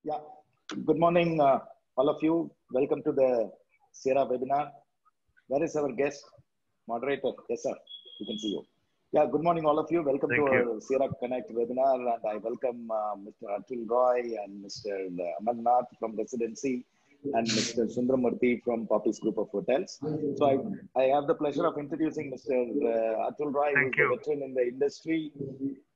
Yeah, good morning, all of you. Welcome to the Sierra webinar. Where is our guest moderator? Yes, sir. You can see you. Yeah, good morning, all of you. Welcome to Thank you. our Sierra Connect webinar. And I welcome Mr. Atul Roy and Mr. Amarnath from Residency and Mr. Sundaramurthy from Poppies Group of Hotels. So I have the pleasure of introducing Mr. Atul Roy, who is Thank a you. veteran in the industry.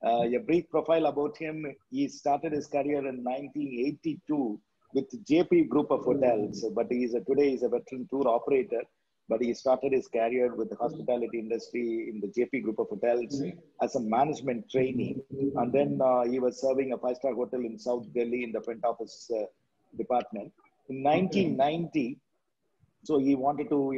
A brief profile about him. He started his career in 1982 with JP Group of Hotels, but today he's a veteran tour operator. But he started his career with the hospitality industry in the JP Group of Hotels as a management trainee. And then he was serving a five-star hotel in South Delhi in the front office department. In 1990, so he wanted to,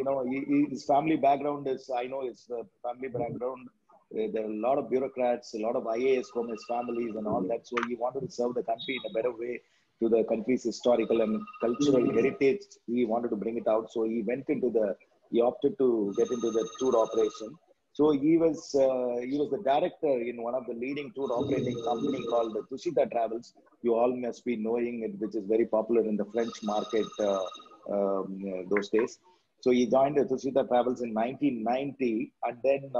his family background is, I know his family background. There are a lot of bureaucrats, a lot of IAS from his families and all that. So he wanted to serve the country in a better way to the country's historical and cultural heritage. He wanted to bring it out. So he opted to get into the tour operation. So he was the director in one of the leading tour operating company called Tushita Travels. You all must be knowing it, which is very popular in the French market those days. So he joined Tushita Travels in 1990, and then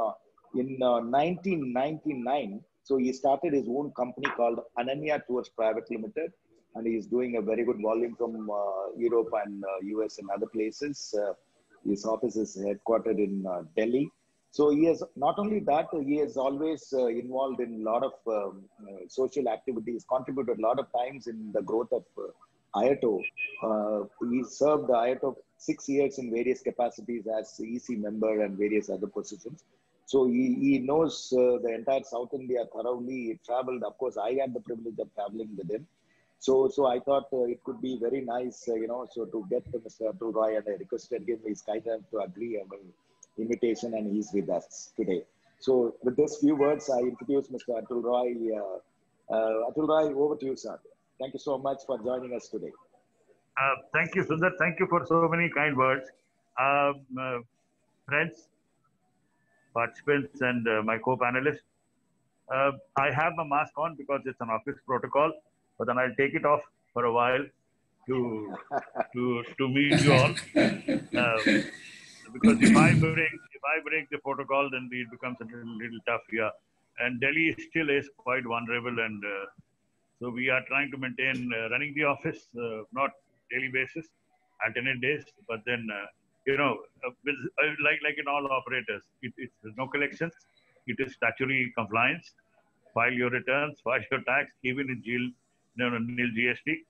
in 1999, so he started his own company called Ananya Tours Private Limited, and he is doing a very good volume from Europe and US and other places. His office is headquartered in Delhi. So he has not only that, he is always involved in a lot of social activities, contributed a lot of times in the growth of IATO. He served the IATO 6 years in various capacities as EC member and various other positions. So he knows the entire South India thoroughly. He traveled, of course, I had the privilege of traveling with him. So I thought it could be very nice, so to get Mr. Atul Roy, and I requested him, he's kind enough to agree on the invitation, and he's with us today. So with these few words, I introduce Mr. Atul Roy. Atul Roy, over to you, sir. Thank you so much for joining us today. Thank you, Sundar. Thank you for so many kind words. Friends, participants, and my co-panelists. I have my mask on because it's an office protocol, but then I'll take it off for a while to meet you all. Because if I break the protocol, then it becomes a little tough here. And Delhi still is quite vulnerable, and so we are trying to maintain running the office, not daily basis, alternate days, but then like in all operators, it's no collections. It is statutory compliance. File your returns, file your tax, even in nil GST.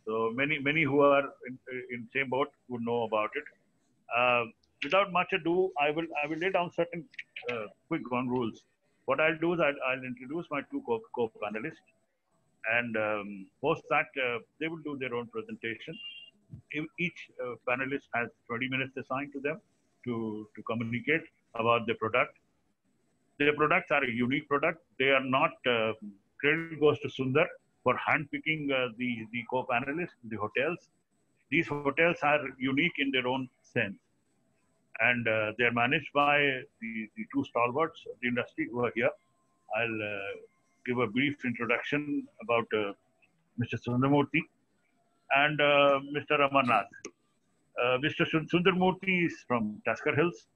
So many who are in same boat would know about it. Without much ado, I will lay down certain quick ground rules. What I'll do is I'll introduce my two co-panelists, and post that they will do their own presentation. Each panelist has 20 minutes assigned to them to communicate about the product. Their products are a unique product. They are not, credit goes to Sundar for handpicking the co-panelists, the hotels. These hotels are unique in their own sense. And they're managed by the two stalwarts of the industry who are here. I'll give a brief introduction about Mr. Sundaramurthy and Mr. Amarnath. Mr. Sundaramurthy is from Tusker Hills.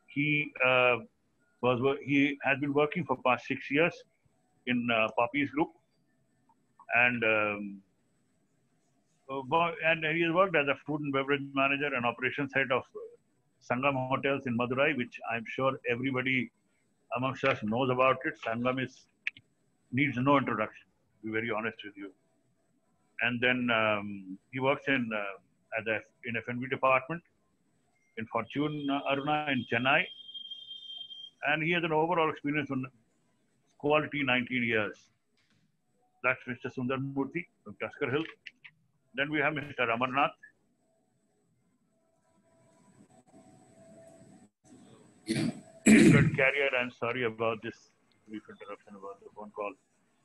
He has been working for past 6 years in Poppies Group, and he has worked as a food and beverage manager and operations head of Sangam Hotels in Madurai, which I'm sure everybody amongst us knows about it. Sangam needs no introduction, to be very honest with you. And then he works in F&B department in Fortune Aruna in Chennai, and he has an overall experience on quality 19 years. That's Mr. Sundaramurthy from Tusker Hills. Then we have Mr. Amarnath. Good career. I'm sorry about this brief interruption about the phone call.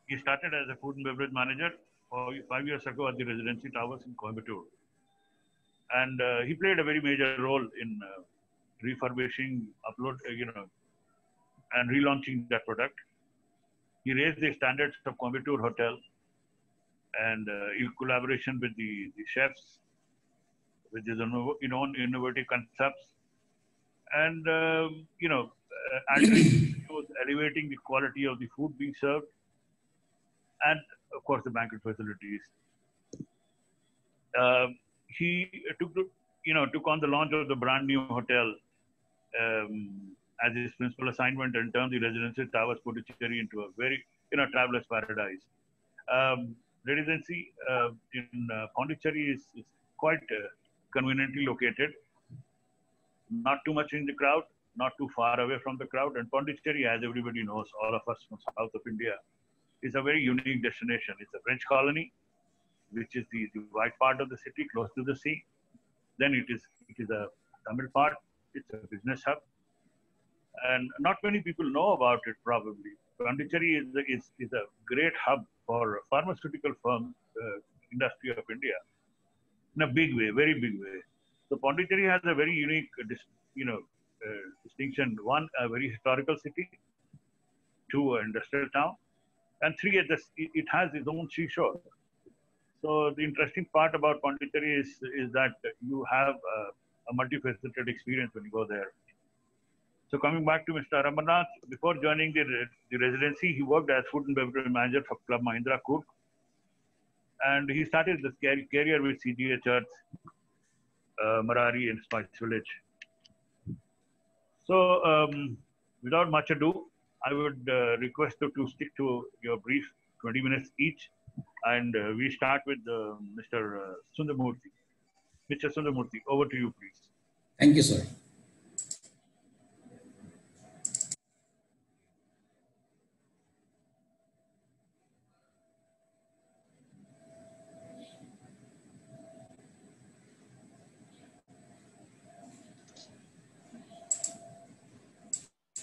He started as a food and beverage manager 5 years ago at the Residency Towers in Coimbatore. And he played a very major role in refurbishing, and relaunching that product. He raised the standards of Coimbatore Hotel, and in collaboration with the chefs, with his own innovative concepts, and ultimately he was elevating the quality of the food being served, and of course the banquet facilities. He took on the launch of the brand new hotel as his principal assignment and turned the residential towers Pondicherry into a very traveler's paradise. Residency in Pondicherry is quite conveniently located, not too much in the crowd, not too far away from the crowd. And Pondicherry, as everybody knows, all of us from south of India, is a very unique destination. It's a French colony, which is the white part of the city, close to the sea. Then it is a Tamil part. It's a business hub, and not many people know about it. Probably Pondicherry is a great hub for pharmaceutical firm industry of India in a big way, very big way. So Pondicherry has a very unique, distinction. One, a very historical city. Two, an industrial town, and three, it has its own seashore. So the interesting part about Pondicherry is that you have a multifaceted experience when you go there. So coming back to Mr. Amarnath, before joining the residency, he worked as food and beverage manager for Club Mahindra Cook, and he started his career with CGA Church, Marari, and Spice Village. So without much ado, I would request you to stick to your brief 20 minutes each. And we start with Mr. Sundarmurthy. Mr. Sundarmurthy, over to you, please. Thank you, sir.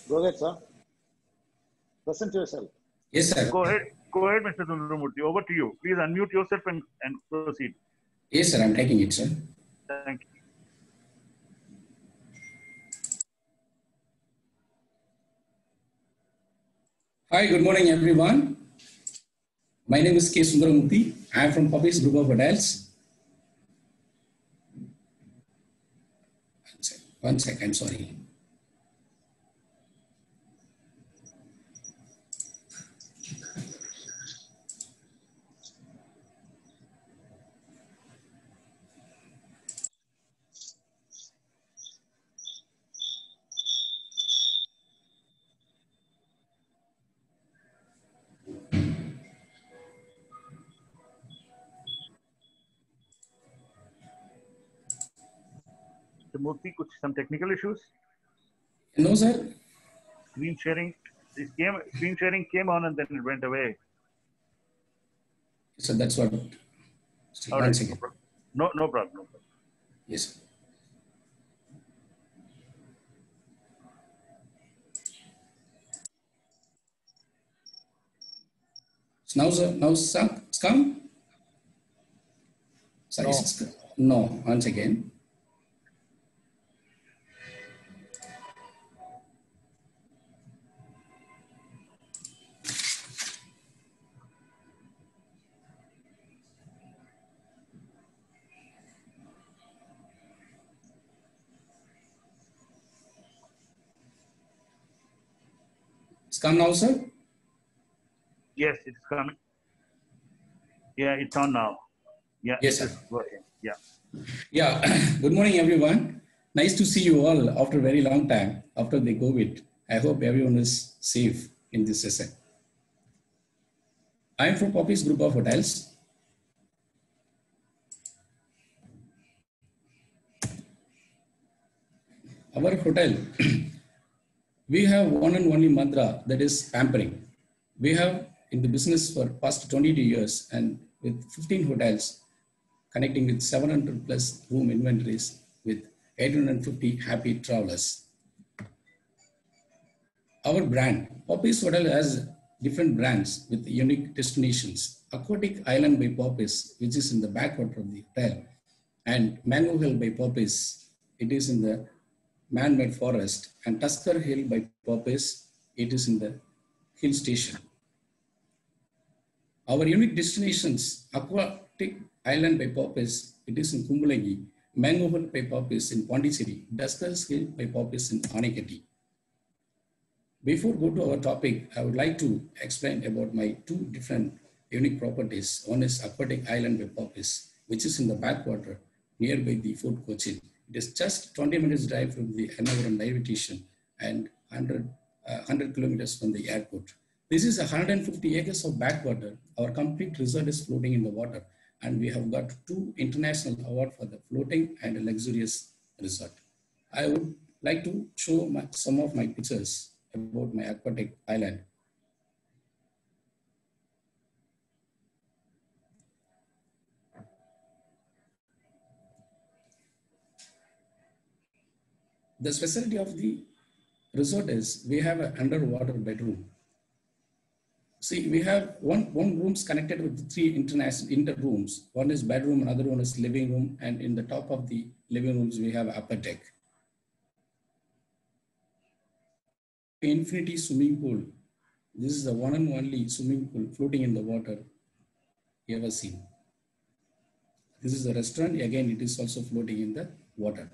Go ahead, sir. Present yourself. Yes, sir. Go ahead, Mr. Sundarmurthy. Over to you. Please unmute yourself and proceed. Yes, sir. I'm taking it, sir. Thank you. Hi, good morning, everyone. My name is K. Sundarmurthy. I am from Poppies Group of Hotels. One sec, I'm sorry. Murthy, some technical issues? No, sir. Screen sharing came on and then it went away. So that's what. All right. No problem. Yes, sir. Now, sir, come? Sorry, no, once again. It's come now, sir? Yes, it's coming. Yeah, it's on now. Yeah, yes, sir. Working. Yeah. Yeah. Good morning, everyone. Nice to see you all after a very long time, after the COVID. I hope everyone is safe in this session. I am from Poppies Group of Hotels. Our hotel, we have one and only mantra, that is pampering. We have in the business for past 22 years and with 15 hotels, connecting with 700 plus room inventories with 850 happy travelers. Our brand, Poppies Hotel, has different brands with unique destinations. Aquatic Island by Poppies, which is in the backwater of the hotel, and Mango Hill by Poppies, it is in the man-made forest, and Tusker Hill by Poppies, it is in the hill station. Our unique destinations, Aquatic Island by Popis, it is in Kumbulangi, Mango Hill by Popis in Pondicherry, Duskers Hill by Popis in Anikatti. Before go to our topic, I would like to explain about my two different unique properties. One is Aquatic Island by Popis, which is in the backwater nearby the Fort Cochin. It is just 20 minutes drive from the Ernakulam railway station and 100 kilometers from the airport. This is 150 acres of backwater. Our complete resort is floating in the water, and we have got 2 international awards for the floating and luxurious resort. I would like to show some of my pictures about my aquatic island. The specialty of the resort is we have an underwater bedroom. See, we have one rooms connected with 3 international inter rooms. One is bedroom, another one is living room, and in the top of the living rooms we have upper deck. Infinity swimming pool. This is the one and only swimming pool floating in the water you ever seen. This is the restaurant. Again, it is also floating in the water.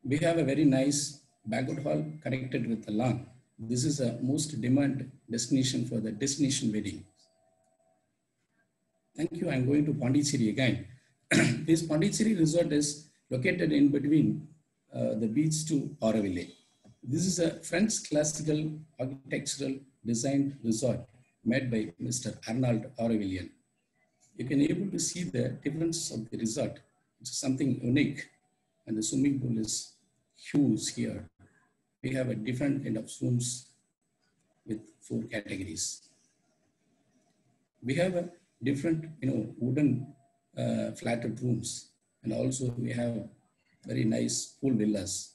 We have a very nice banquet hall connected with the lawn. This is a most demand destination for the destination wedding. Thank you. I'm going to Pondicherry again. This Pondicherry resort is located in between the beach to Auroville. This is a French classical architectural design resort made by Mr. Arnauld Aurevillian. You can able to see the difference of the resort. It's something unique, and the swimming pool is huge here. We have a different kind of rooms with 4 categories. We have a different, wooden flatted rooms, and also we have very nice pool villas.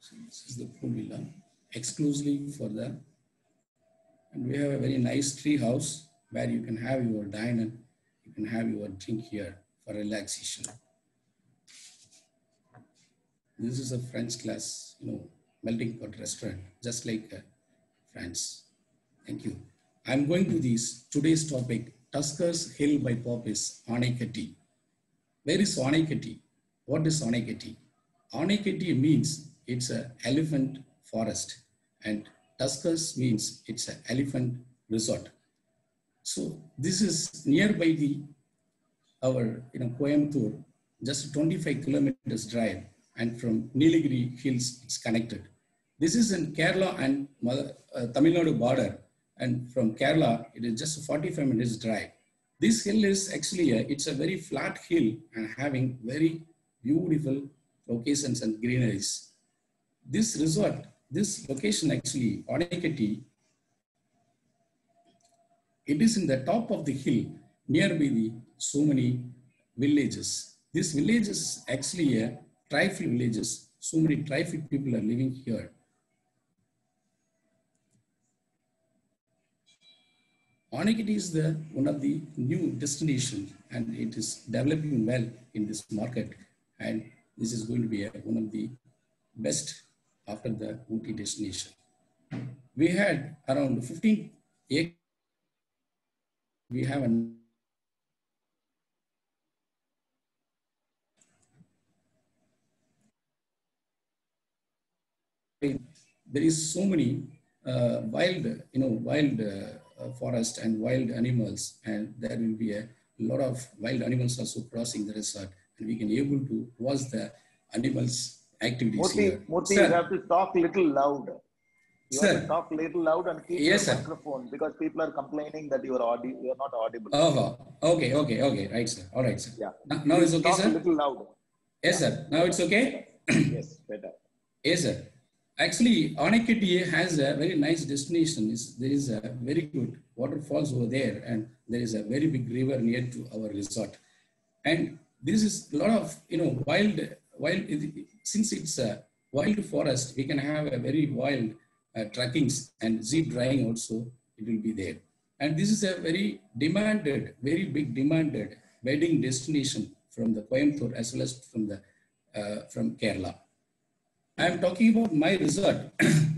So this is the pool villa, exclusively for the. And we have a very nice tree house where you can have your diner, you can have your drink here for relaxation. This is a French class, melting pot restaurant, just like France. Thank you. I'm going to today's topic, Tuskers Hill by Popis, Anikatti. Where is Anikatti? What is Anikatti? Anikatti means it's an elephant forest, and Tuskers means it's an elephant resort. So this is nearby our Coimbatore, just 25 kilometers drive, and from Nilgiri Hills it's connected. This is in Kerala and Tamil Nadu border, and from Kerala it is just 45 minutes drive. This hill is actually it's a very flat hill and having very beautiful locations and greeneries. This resort, this location actually, Anikatti, it is in the top of the hill, nearby so many villages. This village is actually a tribal villages. So many tribal people are living here. Anikatti is one of the new destinations, and it is developing well in this market. And this is going to be one of the best after the Ooty destination. We had around 15 acres. We have there is so many wild forest and wild animals, and there will be a lot of wild animals also crossing the resort, and we can able to watch the animals activities here. Murthy, you have to talk little loud. You have to talk little loud and keep your microphone, because people are complaining that you are not audible. Oh, okay. Right, sir. All right, sir. Yeah. Now it's okay, talk sir? A little louder. Yes, sir. Now it's okay? Yes, better. Yes, sir. Actually, Anikatti has a very nice destination. There is a very good waterfalls over there, and there is a very big river near to our resort. And this is a lot of, wild, since it's a wild forest, we can have a very wild trekkings and jeep driving also, it will be there. And this is a very big demanded wedding destination from the Coimbatore as well as from Kerala. I am talking about my resort.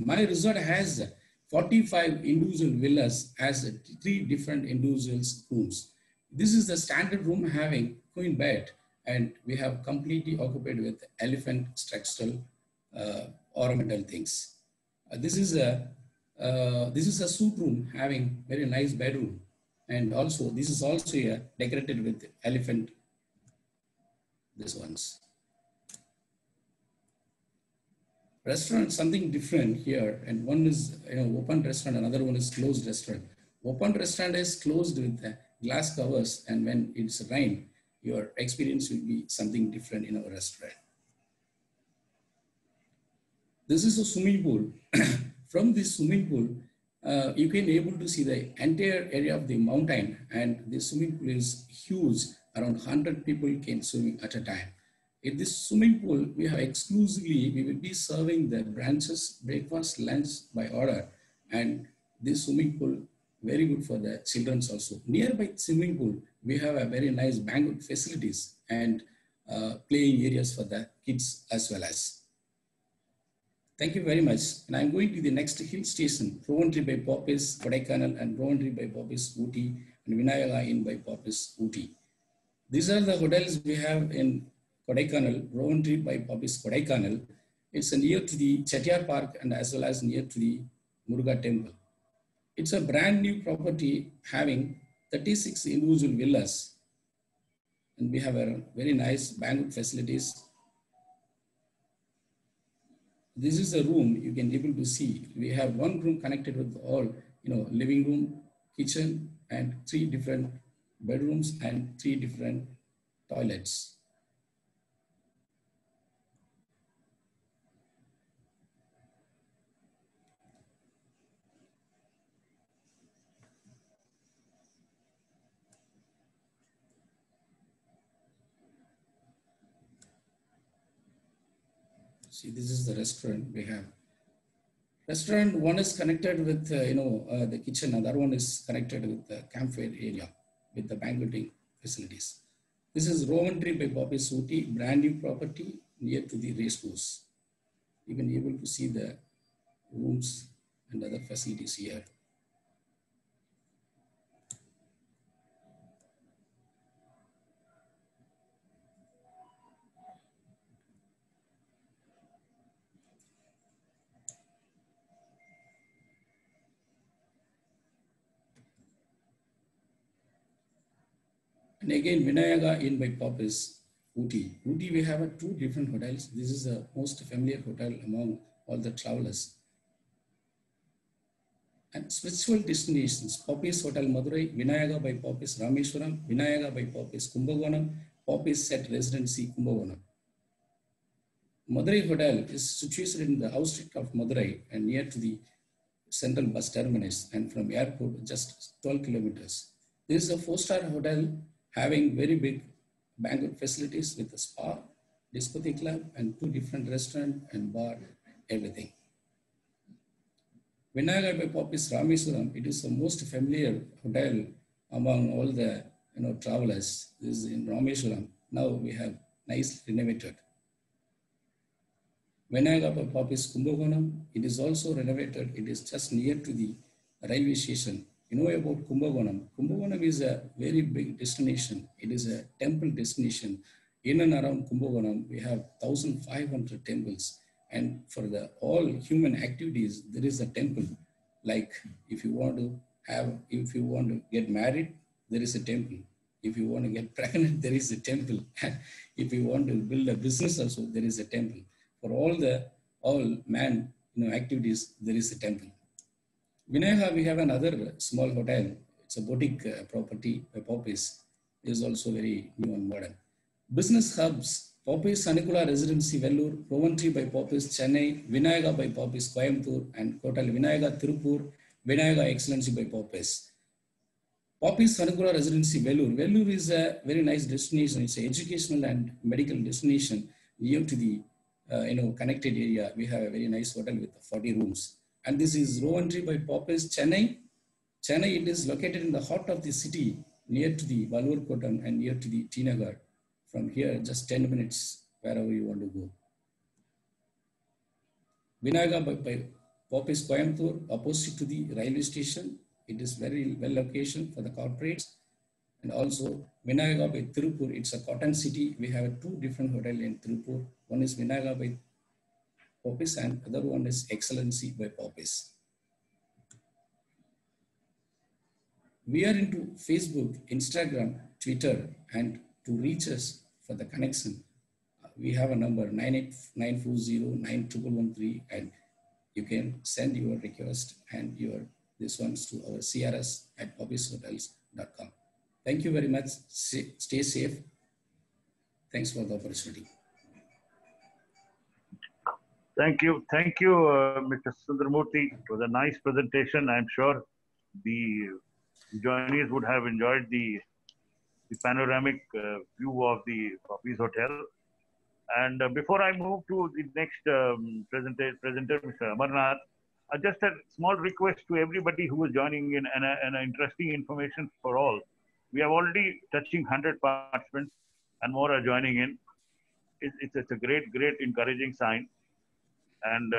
My resort has 45 individual villas as 3 different individual rooms. This is the standard room having queen bed, and we have completely occupied with elephant structural ornamental things. This is a suite room having very nice bedroom, and also this is also decorated with elephant. This ones. Restaurant, something different here, and one is open restaurant, another one is closed restaurant. Open restaurant is closed with glass covers, and when it's rain, your experience will be something different in our restaurant. This is a swimming pool. From this swimming pool, you can able to see the entire area of the mountain, and this swimming pool is huge. Around 100 people can swim at a time. In this swimming pool, we have exclusively, we will be serving the branches, breakfast, lunch by order. And this swimming pool, very good for the children also. Nearby swimming pool, we have a very nice banquet facilities and playing areas for the kids as well as. Thank you very much. And I'm going to the next hill station, Rovantry by Poppys, Kodaikanal, and Rovantry by Poppys, Ooty, and Vinayaga Inn by Poppys, Ooty. These are the hotels we have in Kodaikanal, Rovantry by Poppys, Kodaikanal. It's near to the Chettiar Park and as well as near to the Muruga Temple. It's a brand new property having 36 individual villas. And we have a very nice banquet facilities. This is a room you can able to see. We have one room connected with all, living room, kitchen, and 3 different bedrooms and 3 different toilets. See, this is the restaurant we have. Restaurant one is connected with, the kitchen. Another one is connected with the campfire area with the banqueting facilities. This is Rovantry by Poppys, Ooty, brand new property near to the race course. You can be able to see the rooms and other facilities here. And again, Vinayaga Inn by Poppys, Ooty. Ooty, we have 2 different hotels. This is the most familiar hotel among all the travelers. And spiritual destinations, Poppys Hotel Madurai, Vinayaga by Poppys Rameshwaram, Vinayaga by Poppys Kumbakonam, Poppys Set Residency Kumbakonam. Madurai Hotel is situated in the outskirts of Madurai and near to the central bus terminus, and from airport just 12 kilometers. This is a 4-star hotel having very big banquet facilities with a spa, discotheque club, and 2 different restaurant and bar, everything. Vinayaga by Poppys Rameshwaram, it is the most familiar hotel among all the travelers. This is in Rameshwaram. Now we have nicely renovated. Vinayaga by Poppys Kumbakonam, it is also renovated. It is just near to the railway station. You know about Kumbakonam. Kumbakonam is a very big destination. It is a temple destination. In and around Kumbakonam, we have 1,500 temples. And for all human activities, there is a temple. Like if you want to get married, there is a temple. If you want to get pregnant, there is a temple. If you want to build a business also, there is a temple. For all man activities, there is a temple. Vinayaga, we have another small hotel. It's a boutique property by Poppys. It is also very new and modern. Business hubs, Poppys Sanikula Residency Vellore, Rovantry by Poppys Chennai, Vinayaga by Poppys Coimbatore, and Hotel Vinayaga Tirupur, Vinayaga Excellency by Poppys. Poppys Sanikula Residency Vellore. Vellore is a very nice destination. It's an educational and medical destination near to the connected area. We have a very nice hotel with 40 rooms. And this is Rovantry by Poppys Chennai. Chennai, it is located in the heart of the city near to the Valur Kotam and near to the T Nagar. From here, just 10 minutes wherever you want to go. Vinayaga by Poppies Coimbatore, opposite to the railway station. It is very well location for the corporates. And also Vinayaga by Tirupur, it's a cotton city. We have two different hotels in Tirupur. One is Vinayaga by Poppies and other one is Excellency by Poppies. We are into Facebook, Instagram, Twitter, and to reach us for the connection, we have a number 98940911113, and you can send your request and this ones to our crs@poppieshotels.com. Thank you very much. Stay safe. Thanks for the opportunity. Thank you, Mr. Sundaramurthy. It was a nice presentation. I'm sure the joinees would have enjoyed the panoramic view of the Poppies Hotel. And before I move to the next presenter, Mr. Amarnath, just a small request to everybody who is joining in and interesting information for all. We have already touching 100 participants and more are joining in. It's a great encouraging sign. And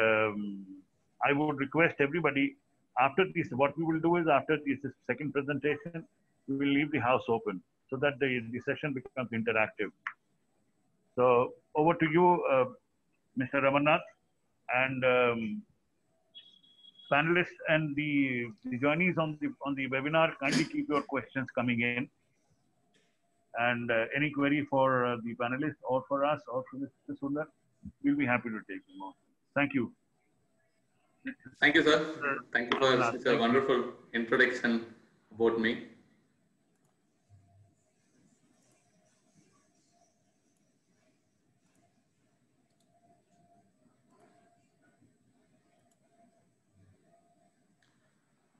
I would request everybody, after this, what we will do is after this second presentation, we will leave the house open so that the session becomes interactive. So over to you, Mr. Ramannath, and panelists and the joinees on the webinar. Kindly keep your questions coming in, and any query for the panelists or for us or for Mr. Sundar, we'll be happy to take them on. Thank you. Thank you, sir. Thank you for such a wonderful introduction about me.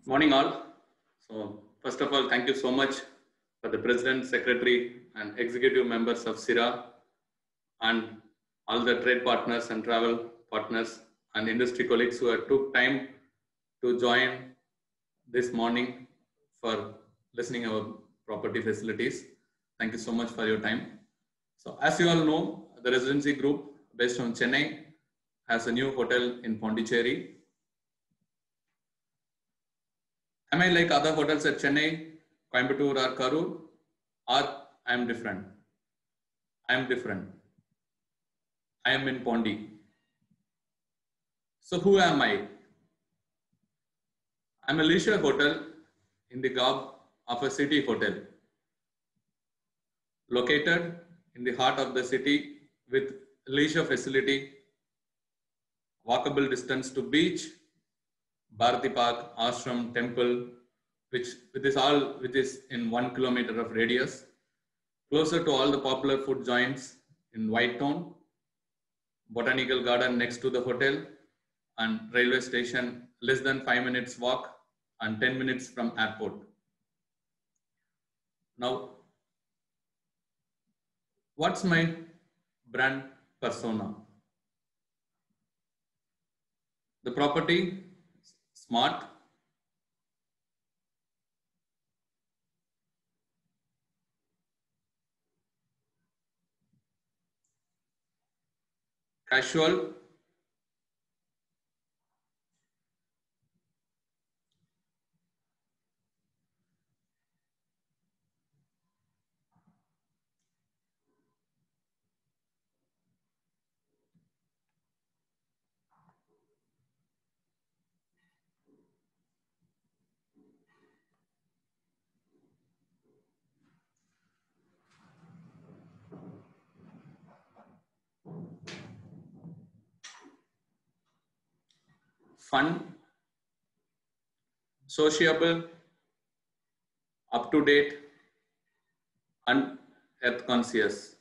Morning all. So first of all, thank you so much for the President, Secretary and Executive members of CIRA and all the trade partners and travel partners and industry colleagues who have took time to join this morning for listening our property facilities. Thank you so much for your time. So as you all know, the Residency Group based on Chennai has a new hotel in Pondicherry. Am I like other hotels at Chennai, Coimbatore or Karur, or I am different? I am different. I am in Pondi. So who am I? I am a leisure hotel in the garb of a city hotel, located in the heart of the city with leisure facility, walkable distance to beach, Bharati Park, Ashram, Temple, which is in 1 kilometer of radius, closer to all the popular food joints in White Town, Botanical Garden next to the hotel, and railway station less than 5 minutes walk and 10 minutes from airport. Now, what's my brand persona? The property, smart, casual, fun, sociable, up to date, and health conscious.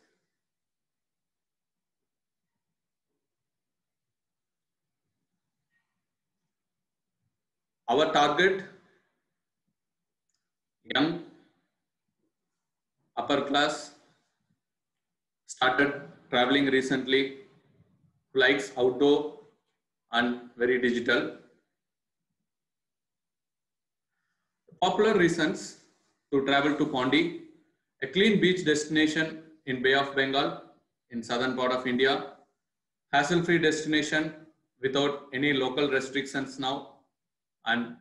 Our target, young, upper class, started traveling recently, likes outdoor and very digital. Popular reasons to travel to Pondi, a clean beach destination in Bay of Bengal in southern part of India, hassle-free destination without any local restrictions now, and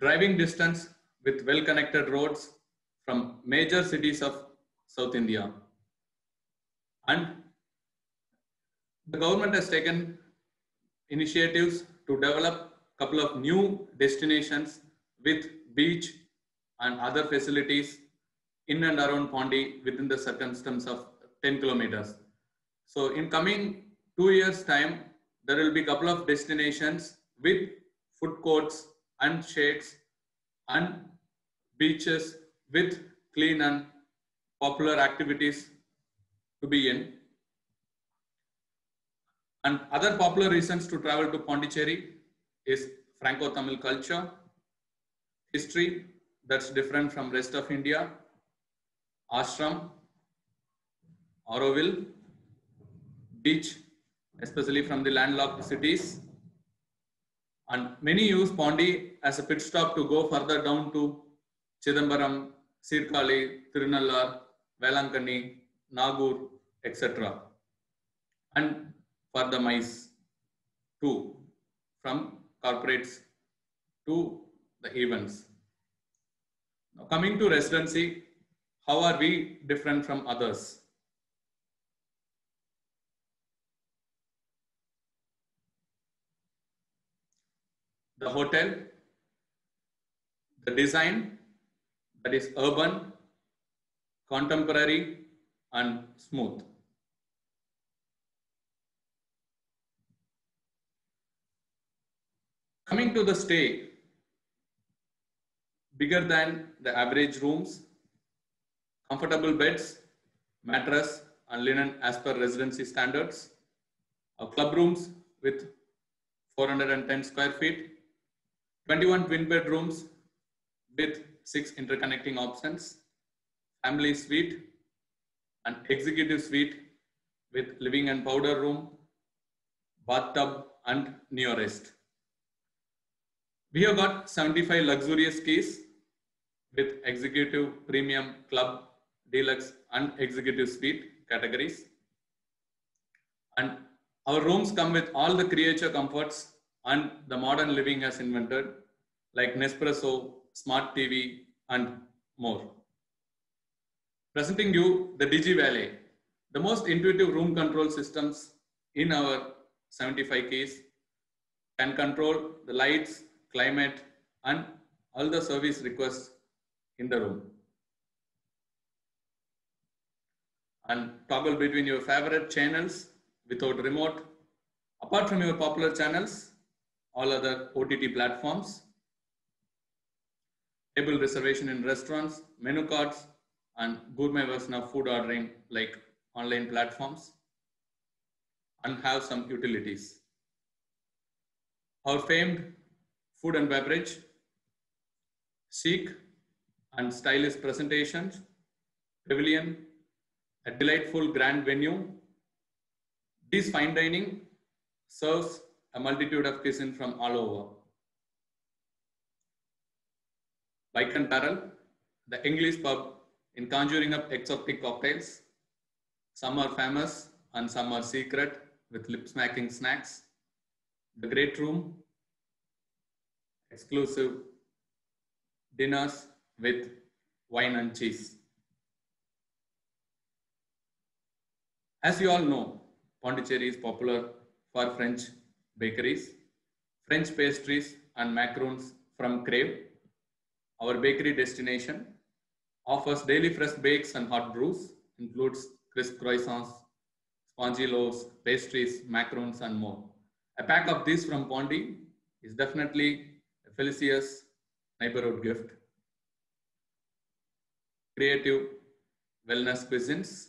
driving distance with well-connected roads from major cities of South India. And the government has taken initiatives to develop a couple of new destinations with beach and other facilities in and around Pondi within the circumference of 10 kilometers. So in coming 2 years' time, there will be a couple of destinations with food courts and shades and beaches with clean and popular activities to be in. And other popular reasons to travel to Pondicherry is Franco-Tamil culture, history that's different from rest of India, ashram, Auroville, beach, especially from the landlocked cities. And many use Pondi as a pit stop to go further down to Chidambaram, Sirkali, Tirunallar, Velankani, Nagur, etc. And for the MICE too, from corporates to the events. Now coming to residency, how are we different from others? The hotel, the design that is urban, contemporary and smooth. Coming to the stay, bigger than the average rooms, comfortable beds, mattress and linen as per residency standards, club rooms with 410 square feet, 21 twin bedrooms with 6 interconnecting options, family suite and executive suite with living and powder room, bathtub and neo-rest. We have got 75 luxurious keys with executive, premium, club, deluxe and executive suite categories. And our rooms come with all the creature comforts and the modern living has invented like Nespresso, Smart TV and more. Presenting you the Digi Valet, the most intuitive room control systems in our 75 keys can control the lights, climate and all the service requests in the room. And toggle between your favorite channels without remote. Apart from your popular channels, all other OTT platforms, table reservation in restaurants, menu cards, and gourmet version of food ordering like online platforms, and have some utilities. Our famed food and beverage, chic and stylish presentations, pavilion, a delightful grand venue. This fine dining serves a multitude of cuisine from all over. Bike and Barrel, the English pub in conjuring up exotic cocktails. Some are famous and some are secret with lip-smacking snacks. The Great Room, exclusive dinners with wine and cheese. As you all know, Pondicherry is popular for French bakeries, French pastries and macaroons from Crave. Our bakery destination offers daily fresh bakes and hot brews, includes crisp croissants, spongy loaves, pastries, macarons and more. A pack of these from Pondi is definitely a felicitous neighborhood gift. Creative wellness cuisines.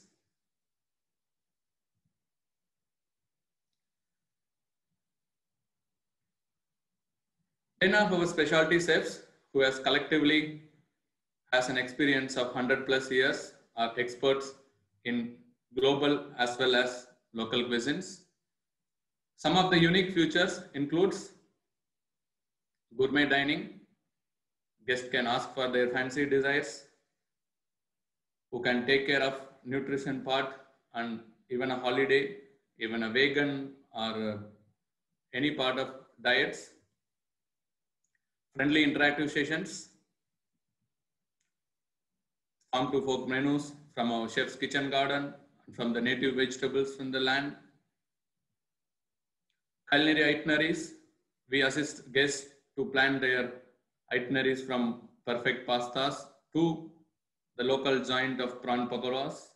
Ten of our specialty chefs who has collectively has an experience of 100+ years are experts in global as well as local cuisines. Some of the unique features includes gourmet dining. Guests can ask for their fancy desires who can take care of nutrition part and even a holiday, even a vegan or any part of diets. Friendly interactive sessions, farm to fork menus from our chef's kitchen garden, from the native vegetables from the land. Culinary itineraries, we assist guests to plan their itineraries from perfect pastas to the local joint of prawn pakoras,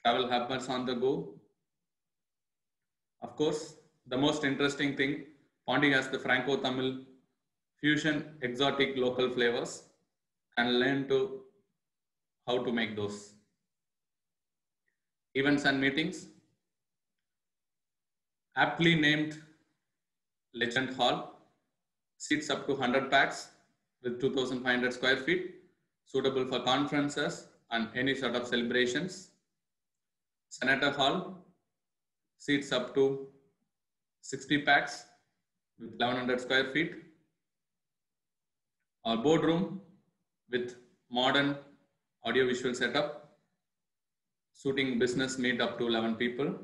travel happens on the go. Of course, the most interesting thing, Pondi has the Franco-Tamil fusion exotic local flavors and learn to how to make those. Events and meetings, aptly named Legend Hall, seats up to 100 packs with 2,500 square feet, suitable for conferences and any sort of celebrations. Senator Hall, seats up to 60 packs with 1100 square feet. Our boardroom with modern audiovisual setup, suiting business meet up to 11 people.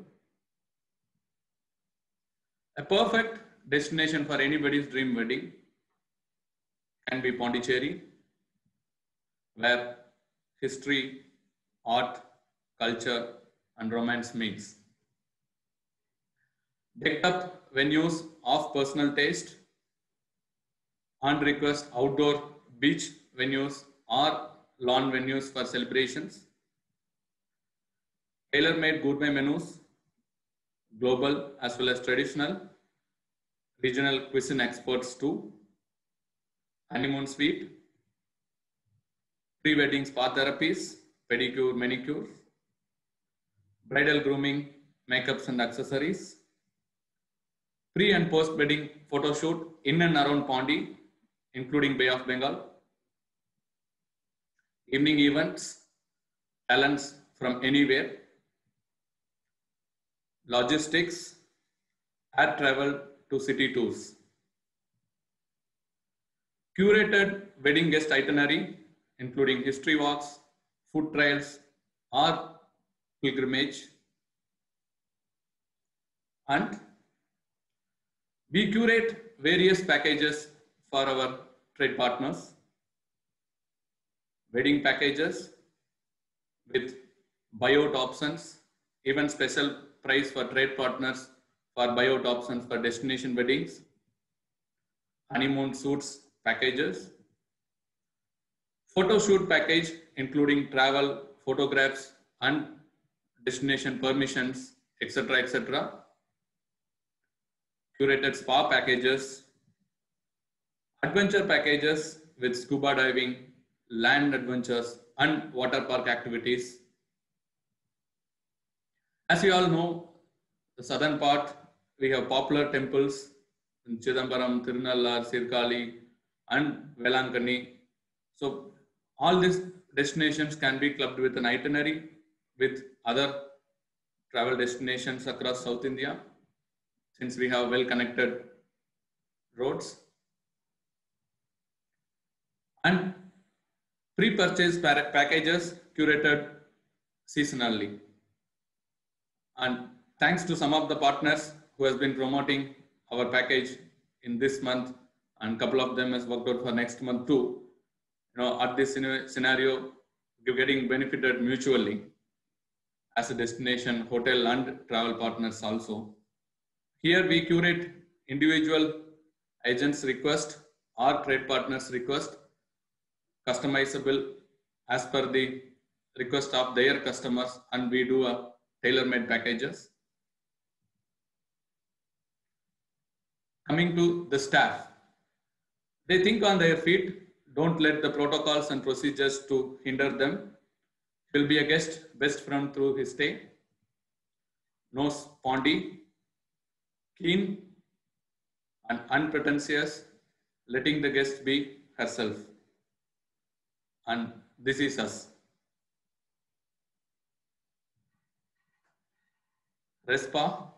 A perfect destination for anybody's dream wedding can be Pondicherry, where history, art, culture, and romance meets. Decked up venues of personal taste, on request outdoor beach venues or lawn venues for celebrations. Tailor-made gourmet menus, global as well as traditional, regional cuisine experts too. Honeymoon suite, pre-wedding spa therapies, pedicure, manicure, bridal grooming, makeups and accessories, pre and post-wedding photo shoot in and around Pondi, including Bay of Bengal, evening events, talents from anywhere, logistics, air travel to city tours. Curated wedding guest itinerary, including history walks, food trails, or pilgrimage. And we curate various packages for our trade partners. Wedding packages with buyout options, even special price for trade partners for buyout options for destination weddings, honeymoon suits packages, photo shoot package including travel, photographs and destination permissions, etc., etc. Curated spa packages, adventure packages with scuba diving, land adventures and water park activities. As you all know, the southern part, we have popular temples in Chidambaram, Tirunallar, Sirkali and Velankani. So all these destinations can be clubbed with an itinerary with other travel destinations across South India, since we have well-connected roads. And pre-purchase packages curated seasonally. And thanks to some of the partners who has been promoting our package in this month, and a couple of them has worked out for next month too. At this scenario, you're getting benefited mutually as a destination, hotel and travel partners also. Here we curate individual agents' request or trade partners' request, customizable as per the request of their customers, and we do a tailor-made packages. Coming to the staff, they think on their feet. Don't let the protocols and procedures to hinder them. He will be a guest best friend through his stay. Knows Pondi, keen and unpretentious, letting the guest be herself. And this is us. Respa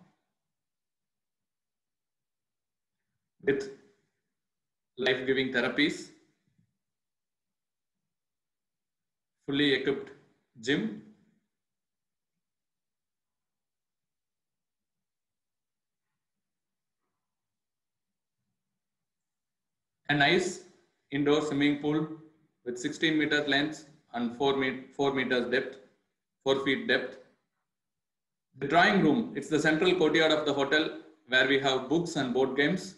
with life-giving therapies, fully equipped gym, a nice indoor swimming pool with 16 meters length and 4 meters depth, 4 feet depth. The drawing room, it's the central courtyard of the hotel where we have books and board games,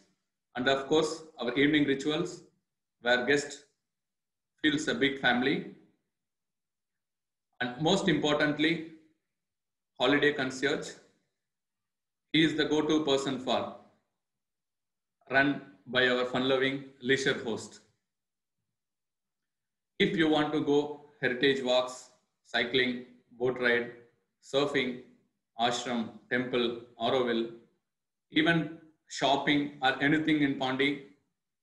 and of course our evening rituals where guest feels a big family. And most importantly, holiday concierge. He is the go-to person for, run by our fun-loving leisure host. If you want to go heritage walks, cycling, boat ride, surfing, ashram, temple, Auroville, even shopping or anything in Pondi,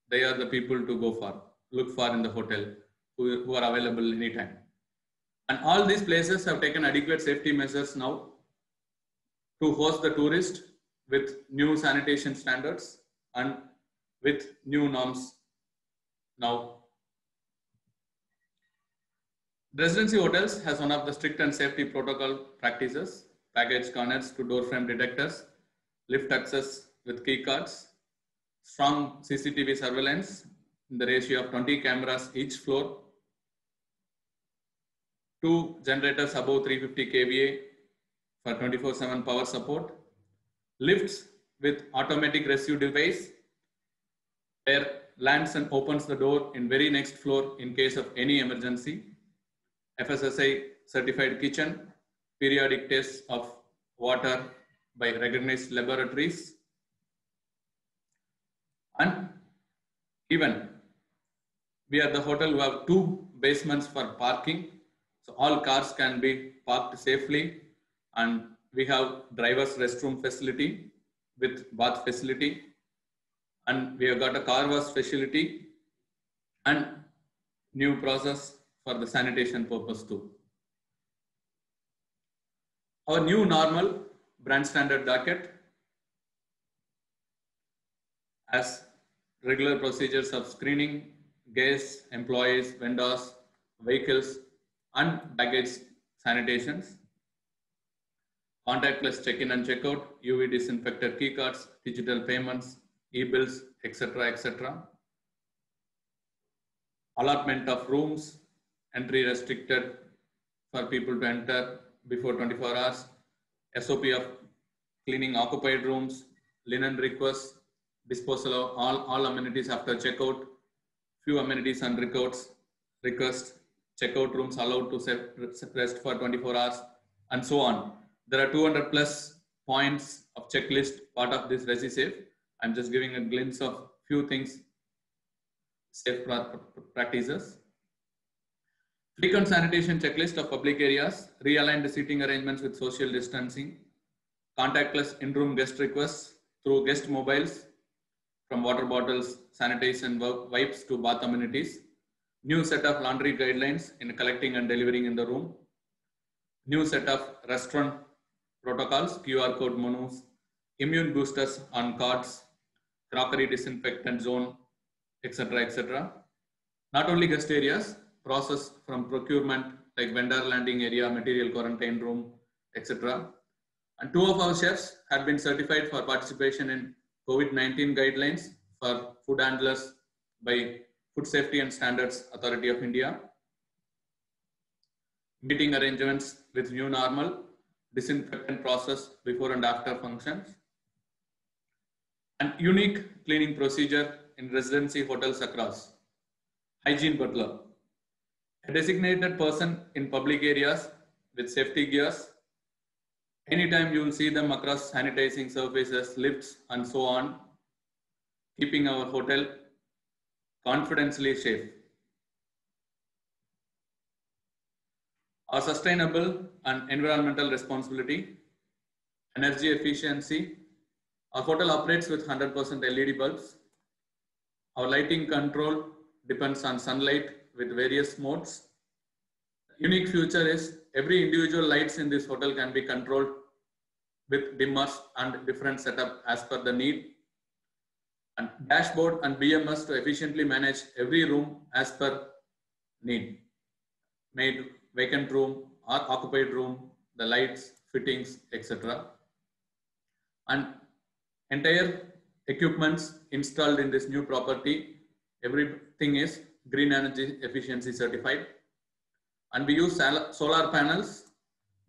they are the people to go for, look for in the hotel, who are available anytime. And all these places have taken adequate safety measures now to host the tourist with new sanitation standards and with new norms now. Residency hotels has one of the strict and safety protocol practices, package corners to door frame detectors, lift access with key cards, strong CCTV surveillance in the ratio of 20 cameras each floor, 2 generators above 350 kVA for 24/7 power support, lifts with automatic rescue device where lands and opens the door in very next floor in case of any emergency, FSSAI certified kitchen, periodic tests of water by recognized laboratories, and even we are the hotel who have 2 basements for parking, so all cars can be parked safely, and we have driver's restroom facility with bath facility, and we have got a car wash facility and new process for the sanitation purpose too. Our new normal brand standard docket has regular procedures of screening guests, employees, vendors, vehicles, and baggage sanitations, contactless check-in and check-out, UV disinfected key cards, digital payments, e-bills, etc., etc. Allotment of rooms, entry restricted for people to enter before 24 hours, SOP of cleaning occupied rooms, linen requests, disposal of all amenities after checkout, few amenities and request, checkout rooms allowed to rest for 24 hours, and so on. There are 200 plus points of checklist part of this ResiSafe. I'm just giving a glimpse of few things, safe practices. Frequent sanitation checklist of public areas, realign the seating arrangements with social distancing, contactless in-room guest requests through guest mobiles, from water bottles, sanitation wipes to bath amenities, new set of laundry guidelines in collecting and delivering in the room, new set of restaurant protocols, QR code menus, immune boosters on cards, crockery disinfectant zone, etc., etc. Not only guest areas, process from procurement like vendor landing area, material quarantine room, etc. And 2 of our chefs had been certified for participation in COVID-19 guidelines for food handlers by Food Safety and Standards Authority of India. Meeting arrangements with new normal, disinfectant process before and after functions, and unique cleaning procedure in residency hotels across. Hygiene butler, a designated person in public areas with safety gears. Anytime you will see them across sanitizing surfaces, lifts, and so on, keeping our hotel confidentially safe. Our sustainable and environmental responsibility, energy efficiency. Our hotel operates with 100% LED bulbs. Our lighting control depends on sunlight with various modes. Unique feature is every individual lights in this hotel can be controlled with dimmers and different setup as per the need. And dashboard and BMS to efficiently manage every room as per need, made vacant room or occupied room, the lights, fittings, etc. And entire equipments installed in this new property, everything is green energy efficiency certified. And we use solar panels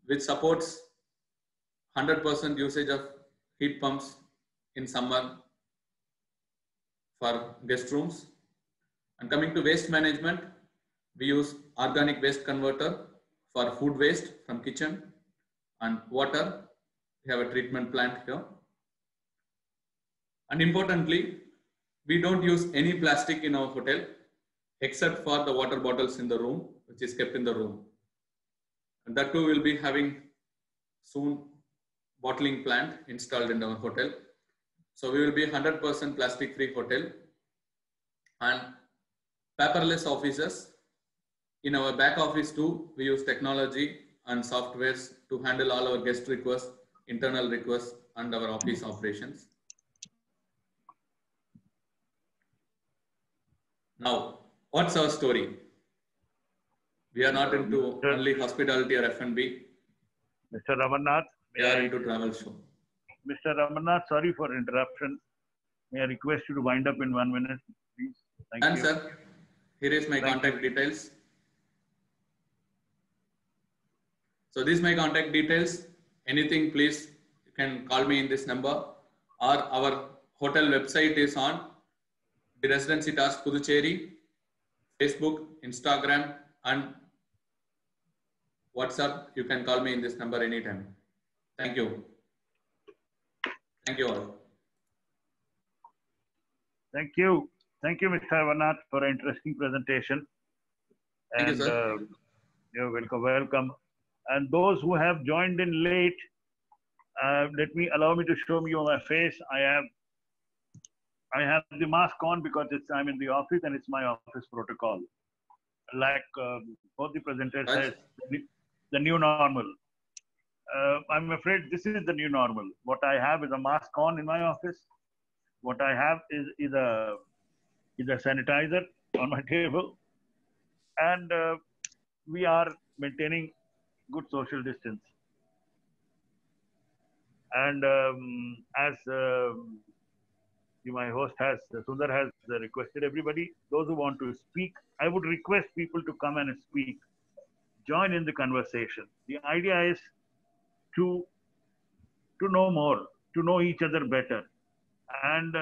which supports 100% usage of heat pumps in summer for guest rooms. And coming to waste management, we use organic waste converter for food waste from kitchen, and water. We have a treatment plant here. And importantly, we don't use any plastic in our hotel except for the water bottles in the room, which is kept in the room. And that too will be having soon bottling plant installed in our hotel. So we will be 100% plastic free hotel. And paperless offices. In our back office too, we use technology and softwares to handle all our guest requests, internal requests, and our office operations. Now, what's our story? We are not into only hospitality or F&B. Mr. Ramannath, we are into travel show. Mr. Ramannath, sorry for interruption. May I request you to wind up in 1 minute, please? Thank you. Sir, here is my contact details. So this is my contact details. Anything, please, you can call me in this number, or our hotel website is on the Residency Task Puducherry, Facebook, Instagram, and WhatsApp. You can call me in this number anytime. Thank you. Thank you all. Thank you. Thank you, Mr. Ramannath, for an interesting presentation. Thank you, sir. You're welcome. Welcome. And those who have joined in late, allow me to show you my face. I have the mask on because I'm in the office and it's my office protocol. Like both the presenters said, the new normal. I'm afraid this is the new normal. What I have is a mask on in my office. What I have is a sanitizer on my table, and we are maintaining good social distance. And as my host Sundar has requested everybody, those who want to speak, I would request people to come and speak, join in the conversation. The idea is to know more, to know each other better. And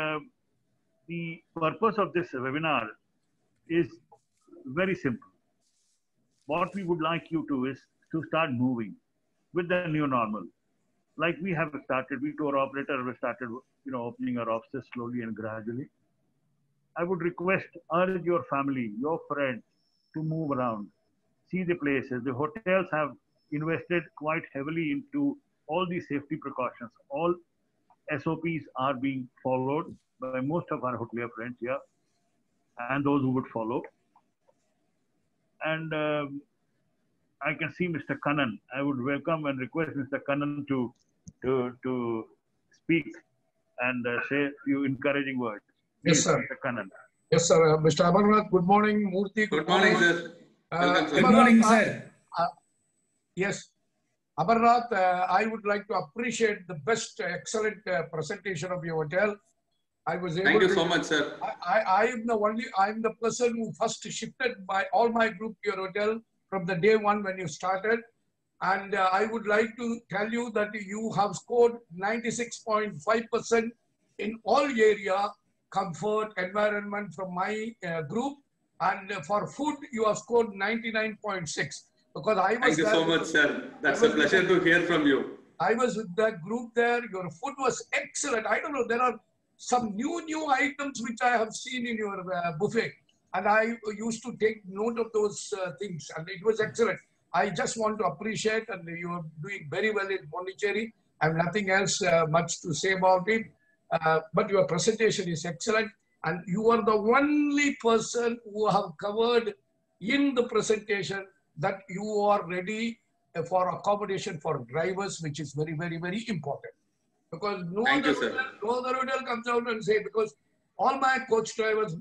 the purpose of this webinar is very simple. What we would like you to is to start moving with the new normal. Like we have started, we tour operator, we started, opening our offices slowly and gradually. I would urge your family, your friends to move around, see the places. The hotels have invested quite heavily into all the safety precautions. All SOPs are being followed by most of our hotelier friends here and those who would follow. And I can see Mr. Kannan. I would welcome and request Mr. Kannan to speak and say a few encouraging words. Yes, sir. Mr. Kannan. Yes, sir. Mr. Amarnath, good morning. Murthy, good morning, sir. Good morning, sir. Yes. Amarnath, I would like to appreciate the best, excellent presentation of your hotel. I was able Thank you so much, sir. I'm the person who first shifted all my group to your hotel from the day one when you started. And I would like to tell you that you have scored 96.5% in all area, comfort, environment from my group. And for food, you have scored 99.6. Because I was Thank you so much, sir. That's a pleasure to hear from you. I was with that group there. Your food was excellent. I don't know, there are some new items which I have seen in your buffet. And I used to take note of those things. And it was excellent. I just want to appreciate, and you are doing very well in Pondicherry. I have nothing else much to say about it. But your presentation is excellent. And you are the only person who have covered in the presentation that you are ready for accommodation for drivers, which is very, very, very important. Because no other hotel comes out and say, because all my coach drivers,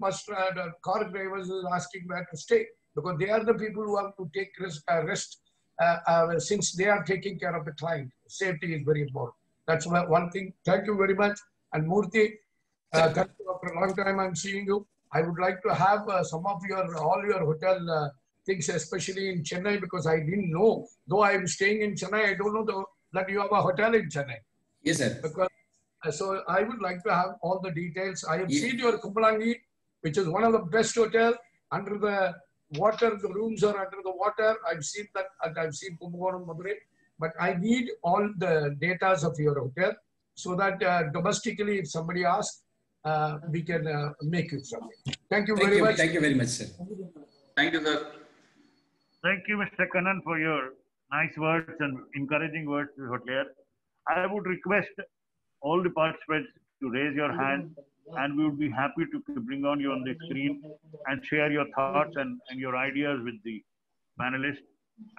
car drivers is asking where to stay. because they are the people who have to take rest since they are taking care of the client. Safety is very important. That's one thing. Thank you very much. And Murthy, thank you. After a long time I'm seeing you. I would like to have some of all your hotel things, especially in Chennai, because I didn't know. Though I'm staying in Chennai, I don't know that you have a hotel in Chennai. Yes, sir. Because, so I would like to have all the details. I have seen your Kumbalangi, which is one of the best hotels under the water. The rooms are under the water. I've seen that, and I've seen Kumbakonam, Madurai. But I need all the data of your hotel so that domestically, if somebody asks, we can make it something. Thank you very much. Thank you very much, sir. Thank you, sir. Thank you, Mr. Kannan, for your nice words and encouraging words to the hotelier. I would request all the participants to raise your hand, and we would be happy to bring on you on the screen and share your thoughts and your ideas with the panelists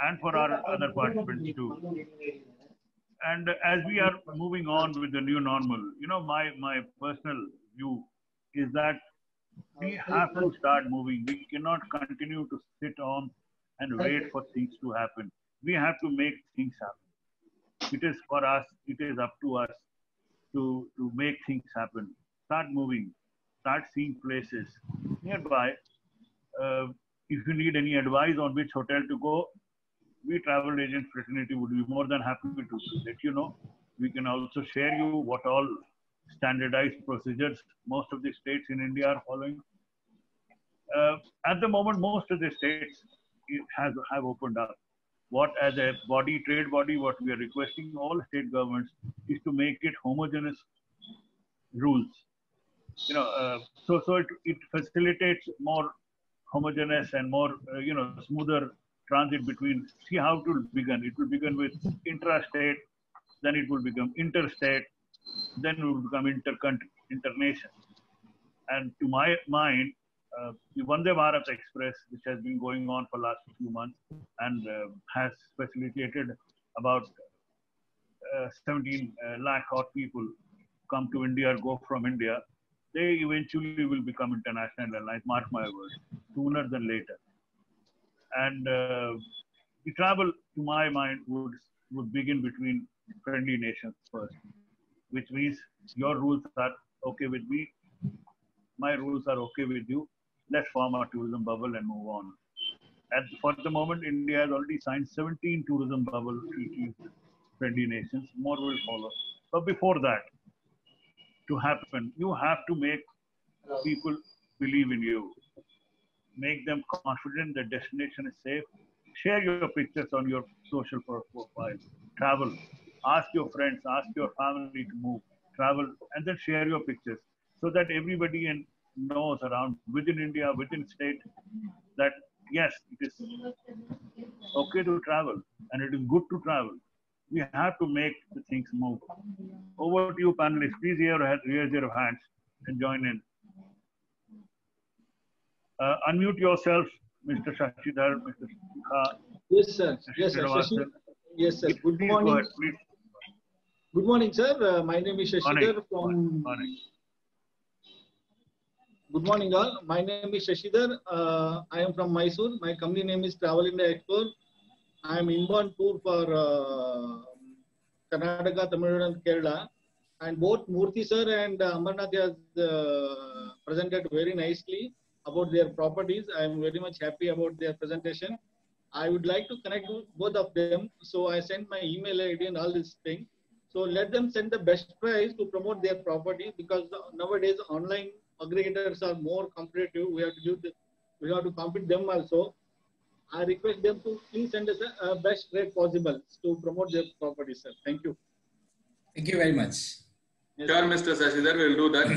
and for our other participants too. And as we are moving on with the new normal, you know, my personal view is that we have to start moving. We cannot continue to sit on and wait for things to happen. We have to make things happen. It is for us, it is up to us to make things happen. Start moving, start seeing places nearby. If you need any advice on which hotel to go, we travel agent fraternity would be more than happy to let you know. We can also share you what all standardized procedures most of the states in India are following. At the moment, most of the states have opened up. What as a body, trade body, what we are requesting all state governments is to make it homogeneous rules. You know, so it facilitates more homogeneous and more smoother transit between. See how it will begin. It will begin with intrastate, then it will become interstate, then it will become internation. And to my mind, the Vande Bharat Express, which has been going on for the last few months and has facilitated about 17 lakh odd people come to India or go from India, they eventually will become international airlines, mark my words, sooner than later. And the travel, to my mind, would begin between friendly nations first, which means your rules are okay with me, my rules are okay with you. Let's form a tourism bubble and move on. And for the moment, India has already signed 17 tourism bubble treaties, friendly nations. More will follow. But before that to happen, you have to make people believe in you. Make them confident that destination is safe. Share your pictures on your social profile. Travel. Ask your friends, ask your family to move. Travel and then share your pictures so that everybody knows around within India, within state, that yes, it is okay to travel and it is good to travel. We have to make the things move. Over to you, panelists. Please raise your hands and join in. Unmute yourself, Mr. Shashidhar, Mr. Sukha. Yes, sir. Yes, sir. Yes, sir. Good morning. Ahead, good morning, sir. My name is Shashidhar from. Good morning, all. My name is Shashidhar. I am from Mysore. My company name is Travel India Explore. I am inbound tour for Karnataka, Tamil Nadu, and Kerala. And both Murthy sir and Amarnath has presented very nicely about their properties. I am very much happy about their presentation. I would like to connect with both of them. So I sent my email ID and all this thing. So let them send the best price to promote their property, because nowadays online aggregators are more competitive. We have to compete them also. I request them to please send us a best rate possible to promote their property, sir. Thank you. Thank you very much. Yes, sure, Mr. Shashidhar, we'll do that.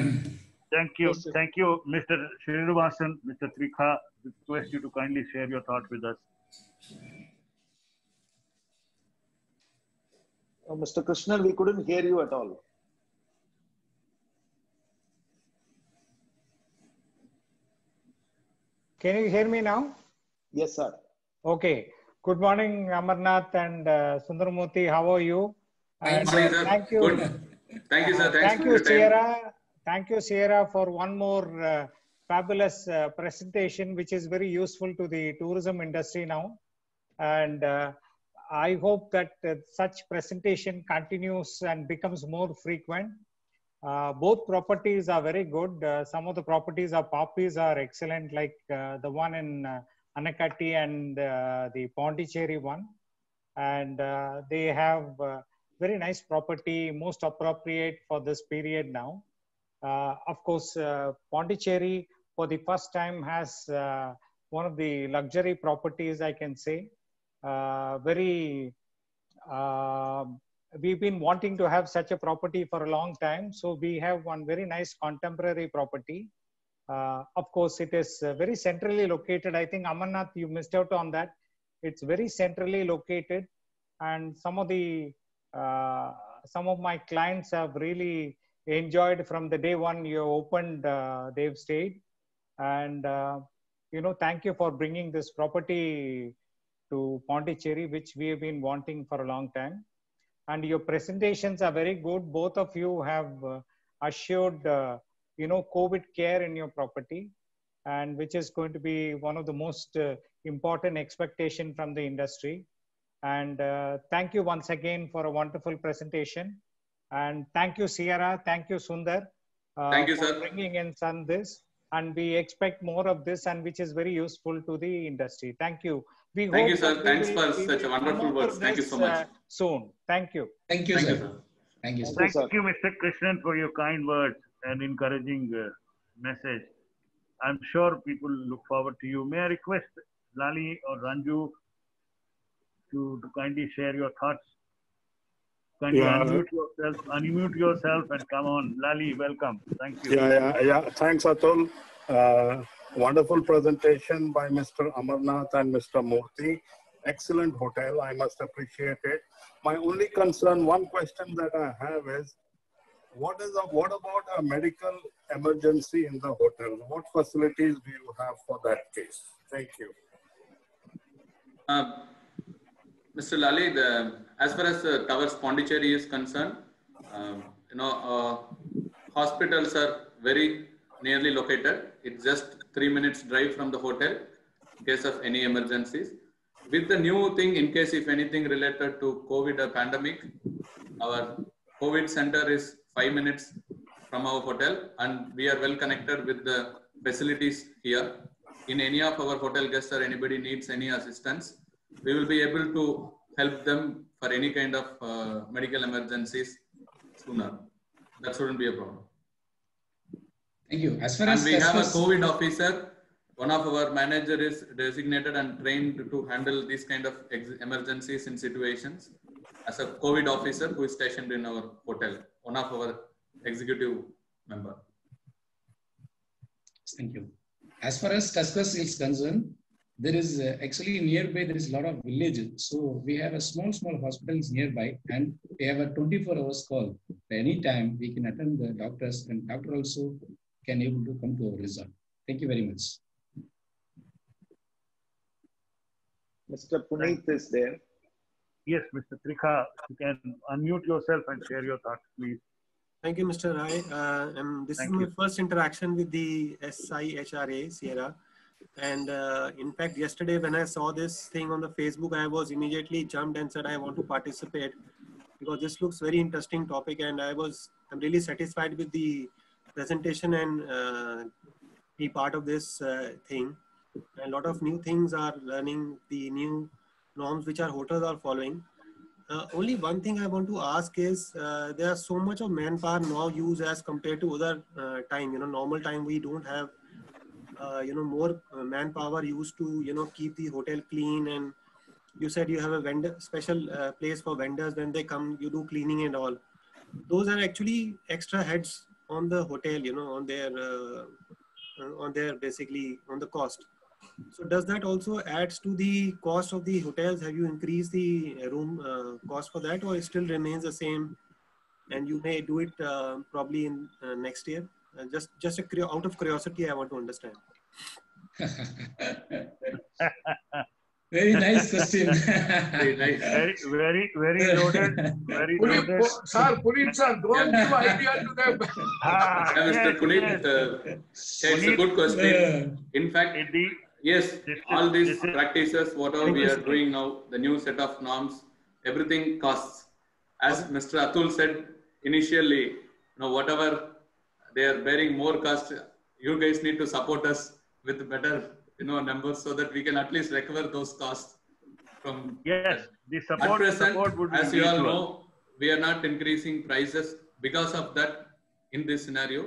Thank you. Yes, thank you, Mr. Srinivasan, Mr. Trikha. Request you to kindly share your thoughts with us. Mr. Krishnan, we couldn't hear you at all. Can you hear me now? Yes, sir. Okay. Good morning, Amarnath and Sundaramurthy. How are you? Fine, Morning, sir. Thank you. Good. Thank you, sir. Thanks Thank for you, your time. Sierra. Thank you, Sierra, for one more fabulous presentation, which is very useful to the tourism industry now. And I hope that such presentation continues and becomes more frequent. Both properties are very good. Some of the properties are poppies are excellent, like the one in Anakatti and the Pondicherry one. And they have very nice property, most appropriate for this period now. Of course, Pondicherry for the first time has one of the luxury properties, I can say. We've been wanting to have such a property for a long time. So we have one very nice contemporary property. Of course, it is very centrally located. I think Amarnath, you missed out on that. It's very centrally located, and some of my clients have really enjoyed from the day one you opened. They've stayed, and thank you for bringing this property to Pondicherry, which we have been wanting for a long time. And your presentations are very good. Both of you have assured COVID care in your property, and which is going to be one of the most important expectation from the industry. And thank you once again for a wonderful presentation. And thank you, Sierra. Thank you, Sundar. Thank you, for sir. bringing in this. And we expect more of this, and which is very useful to the industry. Thank you. Thank you, sir. Thanks for such a wonderful words. Thank you so much. Soon. Thank you. Thank you, sir. Thank you, sir. Thank you, Mr. Krishnan, for your kind words and encouraging message. I'm sure people look forward to you. May I request Lali or Ranju to kindly share your thoughts? Kindly unmute yourself and come on. Lali, welcome. Thank you. Yeah. Thanks, Atul. Wonderful presentation by Mr. Amarnath and Mr. Murthy. Excellent hotel. I must appreciate it. My only concern, one question that I have is, what about a medical emergency in the hotel? What facilities do you have for that case? Thank you. Mr. Lali, as far as Towers Pondicherry is concerned, hospitals are very nearly located. It's just 3 minutes drive from the hotel in case of any emergencies. With the new thing, in case if anything related to COVID or pandemic, our COVID center is 5 minutes from our hotel, and we are well connected with the facilities here. In any of our hotel guests or anybody needs any assistance, we will be able to help them for any kind of medical emergencies sooner. That shouldn't be a problem. Thank you. And we have a COVID officer. One of our manager is designated and trained to handle these kind of emergencies in situations as a COVID officer who is stationed in our hotel, one of our executive member. Thank you. As far as Tuskers is concerned, there is actually nearby, there is a lot of villages. So we have a small hospitals nearby, and we have a 24 hours call. At any time we can attend the doctors, and doctor also can able to come to our resort. Thank you very much. Mr. Puneet is there. Yes, Mr. Trikha, you can unmute yourself and share your thoughts, please. Thank you, Mr. Rai. This is my first interaction with the SIHRA, Sierra. And in fact, yesterday when I saw this thing on the Facebook, I was immediately jumped and said, I want to participate because this looks very interesting topic. And I'm really satisfied with the presentation and be part of this thing. And a lot of new things are learning, the new norms which our hotels are following. Only one thing I want to ask is there are so much of manpower now used as compared to other time. Normal time we don't have more manpower used to keep the hotel clean. And you said you have a special place for vendors. When they come, you do cleaning and all. Those are actually extra heads on the hotel, on their basically on the cost. So does that also adds to the cost of the hotels? Have you increased the room cost for that, or it still remains the same? And you may do it probably in next year. Just out of curiosity, I want to understand. Very nice question. Very nice. Very loaded. Very loaded. Sir, Puneet sir, don't give idea to them. Mr. Puneet, it's a good question. In fact, yes, all these practices, whatever we are doing now, the new set of norms, everything costs. As Mr. Atul said initially, whatever they are bearing more cost, you guys need to support us with better numbers so that we can at least recover those costs from. Yes, the support. At present, support would as be you all know, we are not increasing prices because of that in this scenario.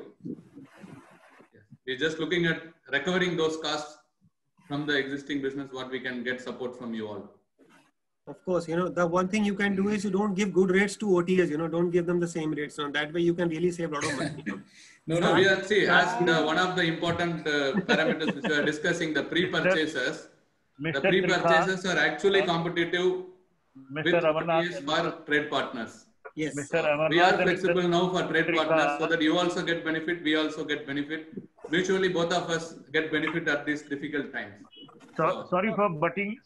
We're just looking at recovering those costs from the existing business, what we can get support from you all. Of course, the one thing you can do is you don't give good rates to OTAs, don't give them the same rates. That way you can really save a lot of money. No, we are, see, as one of the important parameters which we are discussing, the pre-purchases, the pre-purchases are actually competitive with OTAs for trade partners. Yes. We are flexible now for trade partners so that you also get benefit, we also get benefit. Mutually, both of us get benefit at these difficult times. So, sorry for butting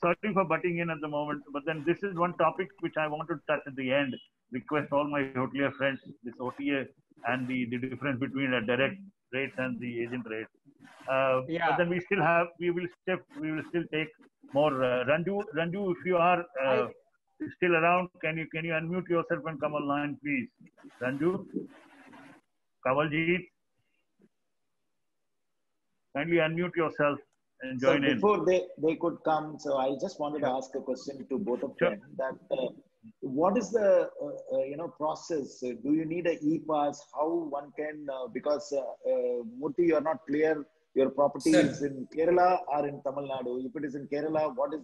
in at the moment, but then this is one topic which I want to touch at the end. Request all my hotelier friends, this OTA and the difference between a direct rates and the agent rates. But then we will still take more. Ranju, if you are still around, can you unmute yourself and come online, please? Ranju, Kawaljeet, kindly unmute yourself and join in. Before they could come, so I just wanted to ask a question to both of them. That what is the process? Do you need an e-pass? How one can because Murthy, you are not clear. Your property is in Kerala or in Tamil Nadu. If it is in Kerala, what is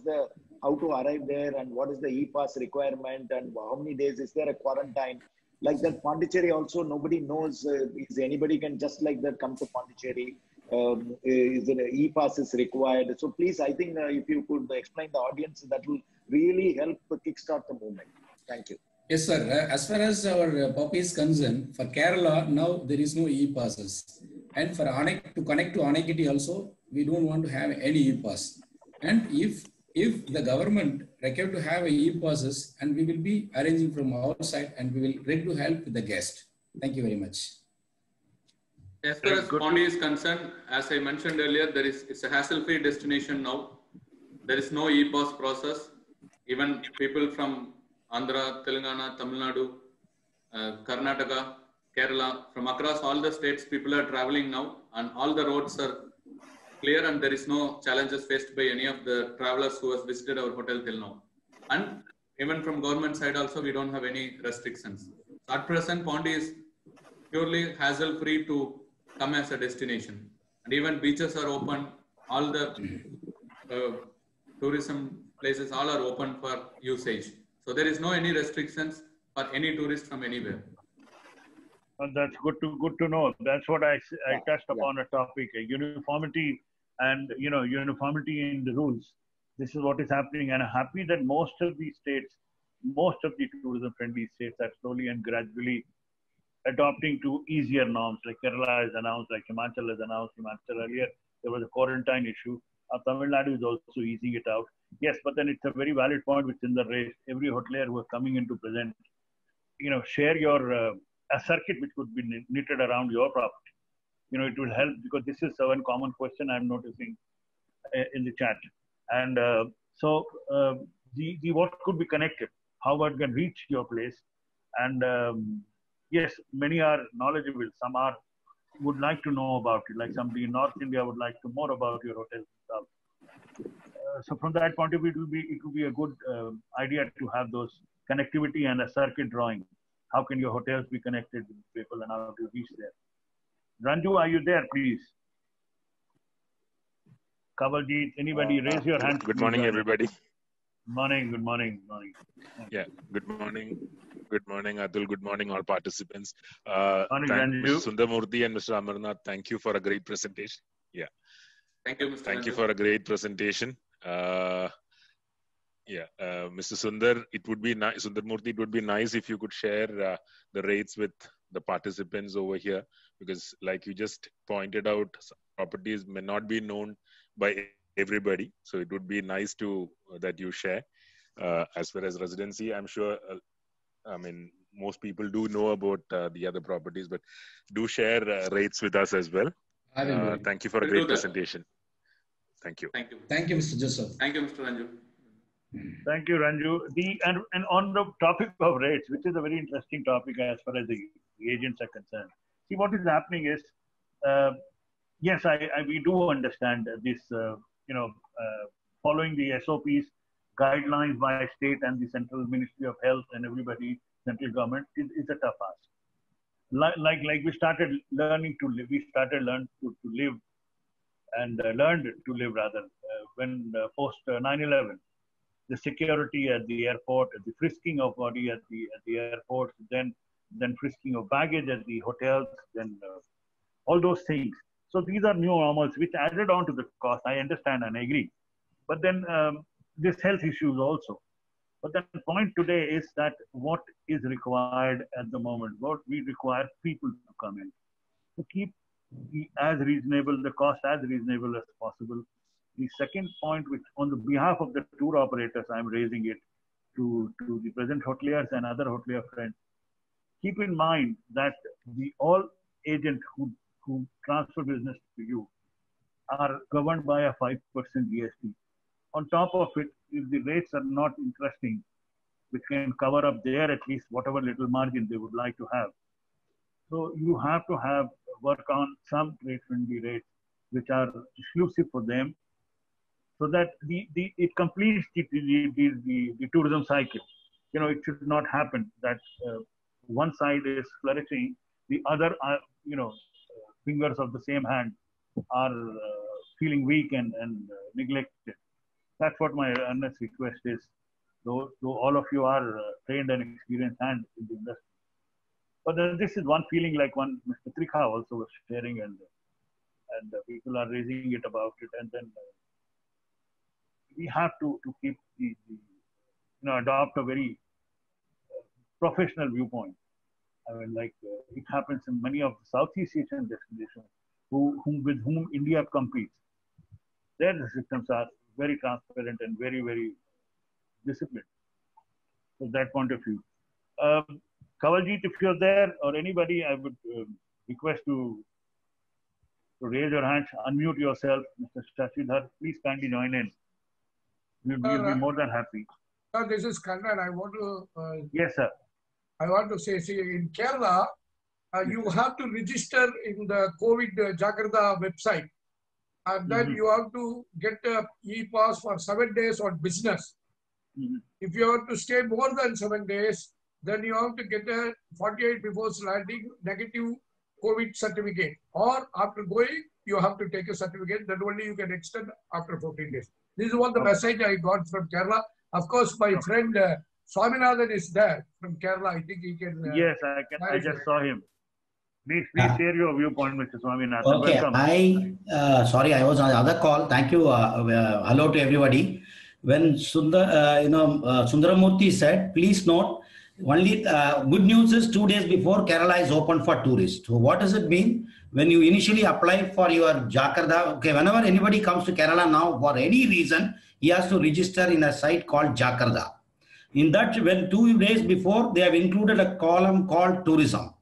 how to arrive there, and what is the e-pass requirement, and how many days is there a quarantine? Like that, Pondicherry also nobody knows. Is anybody can just like that come to Pondicherry? Is it an e-pass is required? So please, I think if you could explain the audience, that will really help kickstart the movement. Thank you. Yes, sir. As far as our POP is concerned, for Kerala, now there is no e-passes. And for to connect to Anekity also, we don't want to have any e-pass. And if the government require to have e-passes, and we will be arranging from our side, and we will ready to help the guest. Thank you very much. As far as Pondi is concerned, as I mentioned earlier, it's a hassle-free destination now. There is no e-pass process. Even people from Andhra, Telangana, Tamil Nadu, Karnataka, Kerala, from across all the states, people are traveling now, and all the roads are clear, and there is no challenges faced by any of the travelers who has visited our hotel till now. And even from government side also, we don't have any restrictions. So at present, Pondi is purely hassle-free to come as a destination. And even beaches are open, all the tourism places, all are open for usage. So there is no any restrictions for any tourist from anywhere. Well, that's good to know. That's what I touched upon a topic, uniformity and uniformity in the rules. This is what is happening, and I'm happy that most of these states, most of the tourism-friendly states, are slowly and gradually adopting to easier norms. Like Kerala has announced, like Himachal has announced. Himachal earlier there was a quarantine issue. Tamil Nadu is also easing it out. Yes, but then it's a very valid point which in the race, every hotelier who is coming in to present, share your a circuit which could be knitted around your property. It will help, because this is one common question I'm noticing in the chat. And so the what could be connected, how one can reach your place. And yes, many are knowledgeable. Some would like to know about it. Like somebody in North India would like to know more about your hotels and stuff. So from that point of view, it would be a good idea to have those connectivity and a circuit drawing. How can your hotels be connected with people and how to reach there? Ranju, are you there, please? Kawaljeet, anybody raise your hand? Good morning, everybody. Morning. Yeah, good morning. Good morning, Atul. Good morning, all participants. Morning, Ranju. Mr. Sundarmurthy and Mr. Amarnath, thank you for a great presentation. Yeah. Thank you, Mr. Thank you for a great presentation. Mr. Sundar, it would be nice, Sundarmurthy, it would be nice if you could share the rates with the participants over here, because like you just pointed out, properties may not be known by everybody. So it would be nice to that you share. As far as residency, I'm sure, I mean, most people do know about the other properties, but do share rates with us as well. Thank you for a great presentation. Thank you. Thank you. Thank you, Mr. Joseph. Thank you, Mr. Ranju. Thank you, Ranju. And on the topic of rates, which is a very interesting topic as far as the agents are concerned. See, what is happening is, yes, we do understand this, following the SOPs, guidelines by state and the Central Ministry of Health and everybody, central government, is a tough ask. Like we started learning to live, learned to live and learned to live rather when post 9/11. The security at the airport, the frisking of body at the airport, then frisking of baggage at the hotels, then all those things. So these are new normals which added on to the cost. I understand and agree. But then this health issues also. But the point today is that what is required at the moment, what we require people to come in to keep as reasonable, the cost as reasonable as possible. The second point, which on the behalf of the tour operators, I'm raising it to the present hoteliers and other hotelier friends, keep in mind that all agents who transfer business to you are governed by a 5% GST. On top of it, if the rates are not interesting, which can cover up there at least whatever little margin they would like to have. So you have to work on some trade-friendly rates which are exclusive for them, so that it completes the tourism cycle. It should not happen that one side is flourishing, the other fingers of the same hand are feeling weak and neglected. That's what my earnest request is. Though all of you are trained and experienced hands in the industry. But then this is one feeling like one Mr. Trikha also was sharing, and people are raising it about it, and then we have to keep adopt a very professional viewpoint. I mean, it happens in many of the Southeast Asian destinations with whom India competes. There the systems are very transparent and very, very disciplined from that point of view. Kawaljeet, if you're there or anybody, I would request to raise your hand, unmute yourself. Mr. Shashidhar, please kindly join in. We'll be more than happy. Sir, this is Kannan. I want to. Yes, sir. I want to say, in Kerala, you have to register in the COVID Jakarta website. And then you have to get a e-pass for 7 days on business. If you have to stay more than 7 days, then you have to get a 48 before landing negative COVID certificate. Or after going, you have to take a certificate. Then only you can extend after 14 days. This is what the message I got from Kerala. Of course, my friend Swaminathan is there from Kerala. I think he can. Yes, I just saw him. Please share your viewpoint, Mr. Swaminathan. Okay, welcome. Sorry, I was on the other call. Thank you. Hello to everybody. When Sundaramurthy said, please note, only good news is 2 days before Kerala is open for tourists. So what does it mean? When you initially apply for your Jakarta, okay, whenever anybody comes to Kerala now for any reason, he has to register in a site called Jakarta. In that, when 2 days before, they have included a column called tourism.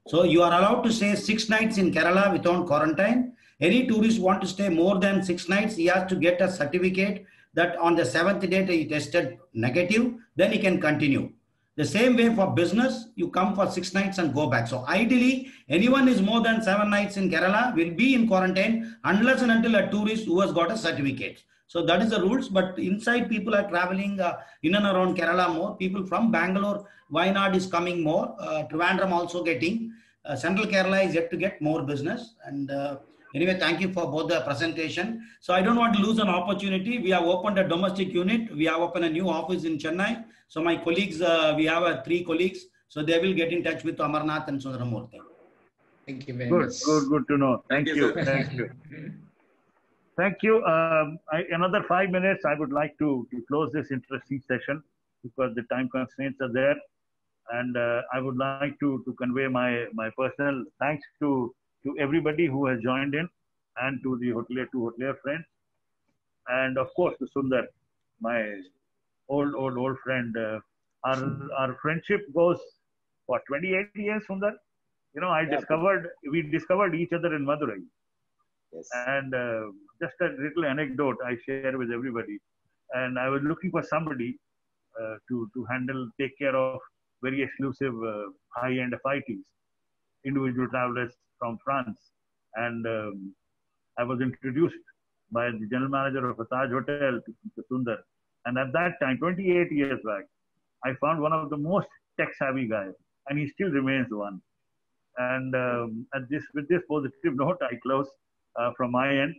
So you are allowed to stay 6 nights in Kerala without quarantine. Any tourist want to stay more than 6 nights, he has to get a certificate that on the 7th day he tested negative, then he can continue. The same way for business, you come for 6 nights and go back. So ideally, anyone is more than 7 nights in Kerala will be in quarantine unless and until a tourist who has got a certificate. So that is the rules, but inside people are traveling in and around Kerala more. People from Bangalore, Wayanad is coming more. Trivandrum also getting. Central Kerala is yet to get more business. And anyway, thank you for both the presentation. So I don't want to lose an opportunity. We have opened a domestic unit. We have opened a new office in Chennai. So my colleagues, we have 3 colleagues. So they will get in touch with Amarnath and Sundaramurthy. Thank you very much. Good to know. Thank you. Thank you. Thank you. Another 5 minutes, I would like to close this interesting session because the time constraints are there. And I would like to convey my personal thanks to everybody who has joined in and to the hotelier friends. and of course to Sundar, my old friend. Our friendship goes for 28 years, Sundar. You know, we discovered each other in Madurai. Yes. And just a little anecdote I share with everybody. And I was looking for somebody to take care of very exclusive high-end FITs, individual travelers from France. And I was introduced by the general manager of a Taj Hotel to Sundar. And at that time, 28 years back, I found one of the most tech-savvy guys, and he still remains one. And with this positive note, I close from my end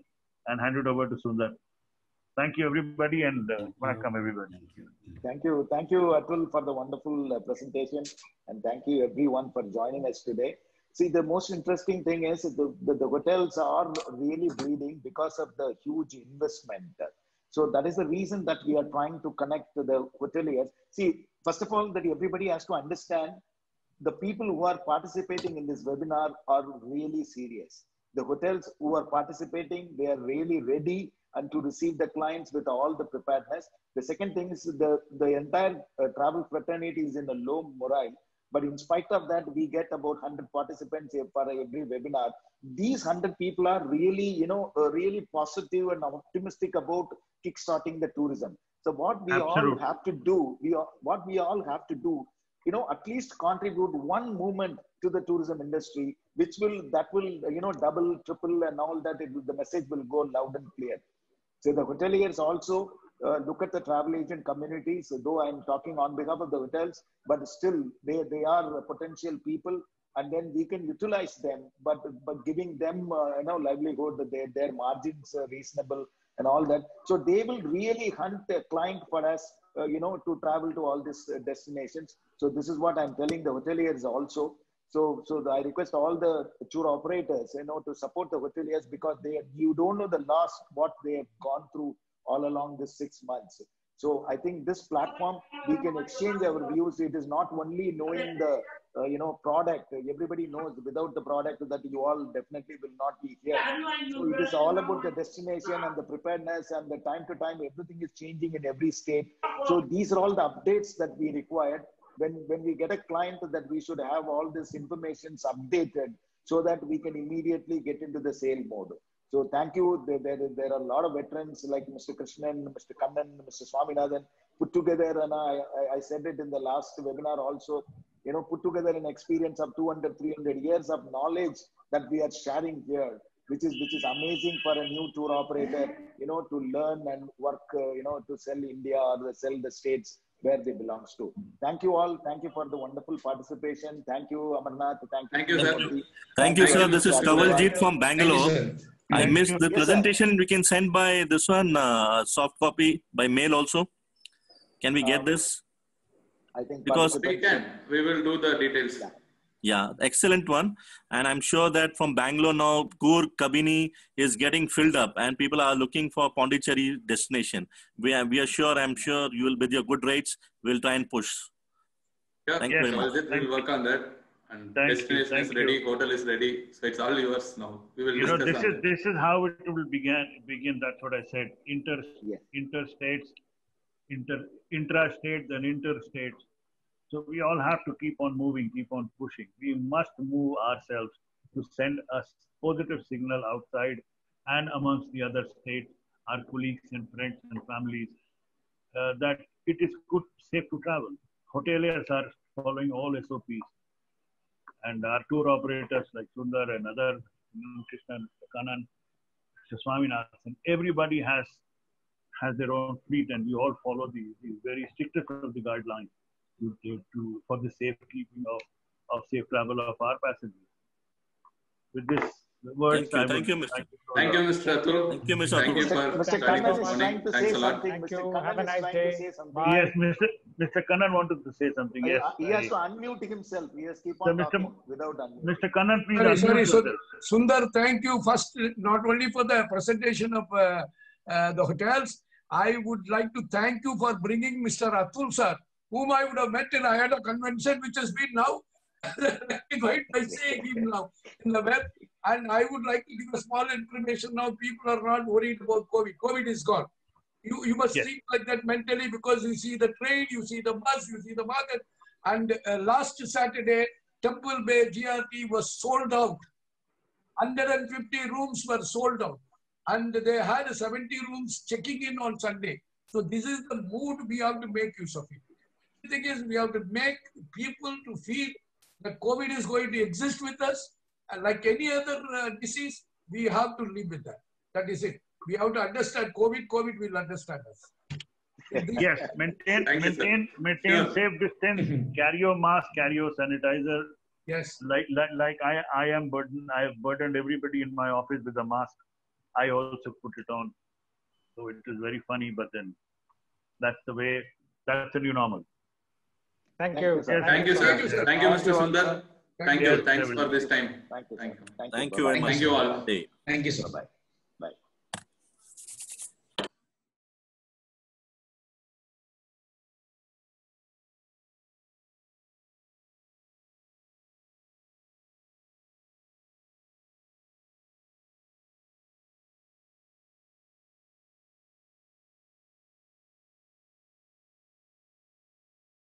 and hand it over to Sundar. Thank you, everybody, and welcome, everybody. Thank you, Atul, for the wonderful presentation, and thank you, everyone, for joining us today. See, the most interesting thing is the hotels are really bleeding because of the huge investment. So that is the reason that we are trying to connect to the hoteliers. See, first of all, that everybody has to understand the people who are participating in this webinar are really serious. The hotels who are participating, they are really ready and to receive the clients with all the preparedness. The second thing is the entire travel fraternity is in a low morale. But in spite of that, we get about 100 participants for every webinar. These 100 people are really, really positive and optimistic about kickstarting the tourism. So what we all have to do, at least contribute one movement to the tourism industry, that will double, triple, and all that. The message will go loud and clear. So the hoteliers also look at the travel agent community. So though I'm talking on behalf of the hotels, but still they are potential people, and then we can utilize them, but giving them livelihood, their margins are reasonable and all that. So they will really hunt a client for us, to travel to all these destinations. So this is what I'm telling the hoteliers also. So I request all the tour operators, to support the hoteliers, because you don't know the loss, what they have gone through all along this 6 months. So I think this platform, we can exchange our views. It is not only knowing the, product. Everybody knows without the product that you all definitely will not be here. So it is all about the destination and the preparedness, and the time to time, everything is changing in every state. So these are all the updates that we required. When we get a client, that we should have all this information updated so that we can immediately get into the sale mode. So thank you. There are a lot of veterans like Mr. Krishnan, Mr. Kannan, Mr. Swaminathan put together, and I said it in the last webinar also, put together an experience of 200, 300 years of knowledge that we are sharing here, which is amazing for a new tour operator, to learn and work, to sell India or sell the states where they belongs to. Thank you all. Thank you for the wonderful participation. Thank you, Amarnath. Thank you, sir. Thank you, sir. This is Kawaljit from Bangalore. I missed the presentation. We can send by this one, soft copy by mail also. Can we get this? I think because we can. We will do the details. Yeah, excellent one. And I'm sure that from Bangalore now, Coorg, Kabini is getting filled up, and people are looking for Pondicherry destination. We are sure, I'm sure you will, with your good rates, we'll try and push. Yeah, thank you very much. We'll work on that. And destination is ready, hotel is ready. So it's all yours now. We will this is how it will begin. That's what I said. Interstates, intrastate, then interstates. So we all have to keep on moving, keep on pushing. We must move ourselves to send a positive signal outside and amongst the other states, our colleagues and friends and families, that it is good, safe to travel. Hoteliers are following all SOPs. And our tour operators like Sundar and other, Krishnan, Kannan, Swaminathan, everybody has their own fleet, and we all follow the very strictest of the guidelines for the safekeeping of safe travel of our passengers. With this words, thank you, Mr. Thank you, Mr. Atul. Thank you, Mr. Atul. Thank you for Mr. Kannan is trying to say something. Thank you. Have a nice day. Yes, Mr. Kannan wanted to say something. Yes, he has to unmute himself. He has to keep on talking without unmute. Mr. Kannan, please unmute yourself. Sundar, thank you first, not only for the presentation of the hotels. I would like to thank you for bringing Mr. Atul sir, whom I would have met in IATA convention, which has been now rectified by seeing him now in the web. And I would like to give a small information now. People are not worried about COVID. COVID is gone. You must think like that mentally, because you see the train, you see the bus, you see the market. And last Saturday, Temple Bay GRT was sold out. 150 rooms were sold out. And they had 70 rooms checking in on Sunday. So this is the mood we have to make use of it. The thing is, we have to make people to feel that COVID is going to exist with us. And like any other disease, we have to live with that. That is it. We have to understand COVID. COVID will understand us. Yes, maintain safe distance, carry your mask, carry your sanitizer. Yes. Like I have burdened everybody in my office with a mask. I also put it on. So it is very funny, but then that's the way, that's the new normal. Thank you. Sir. Thank you, sir. Thank you, Mr. Sundar. Thank you. Thanks for this time. Thank you very much. Thank you all. Thank you, sir. Bye-bye.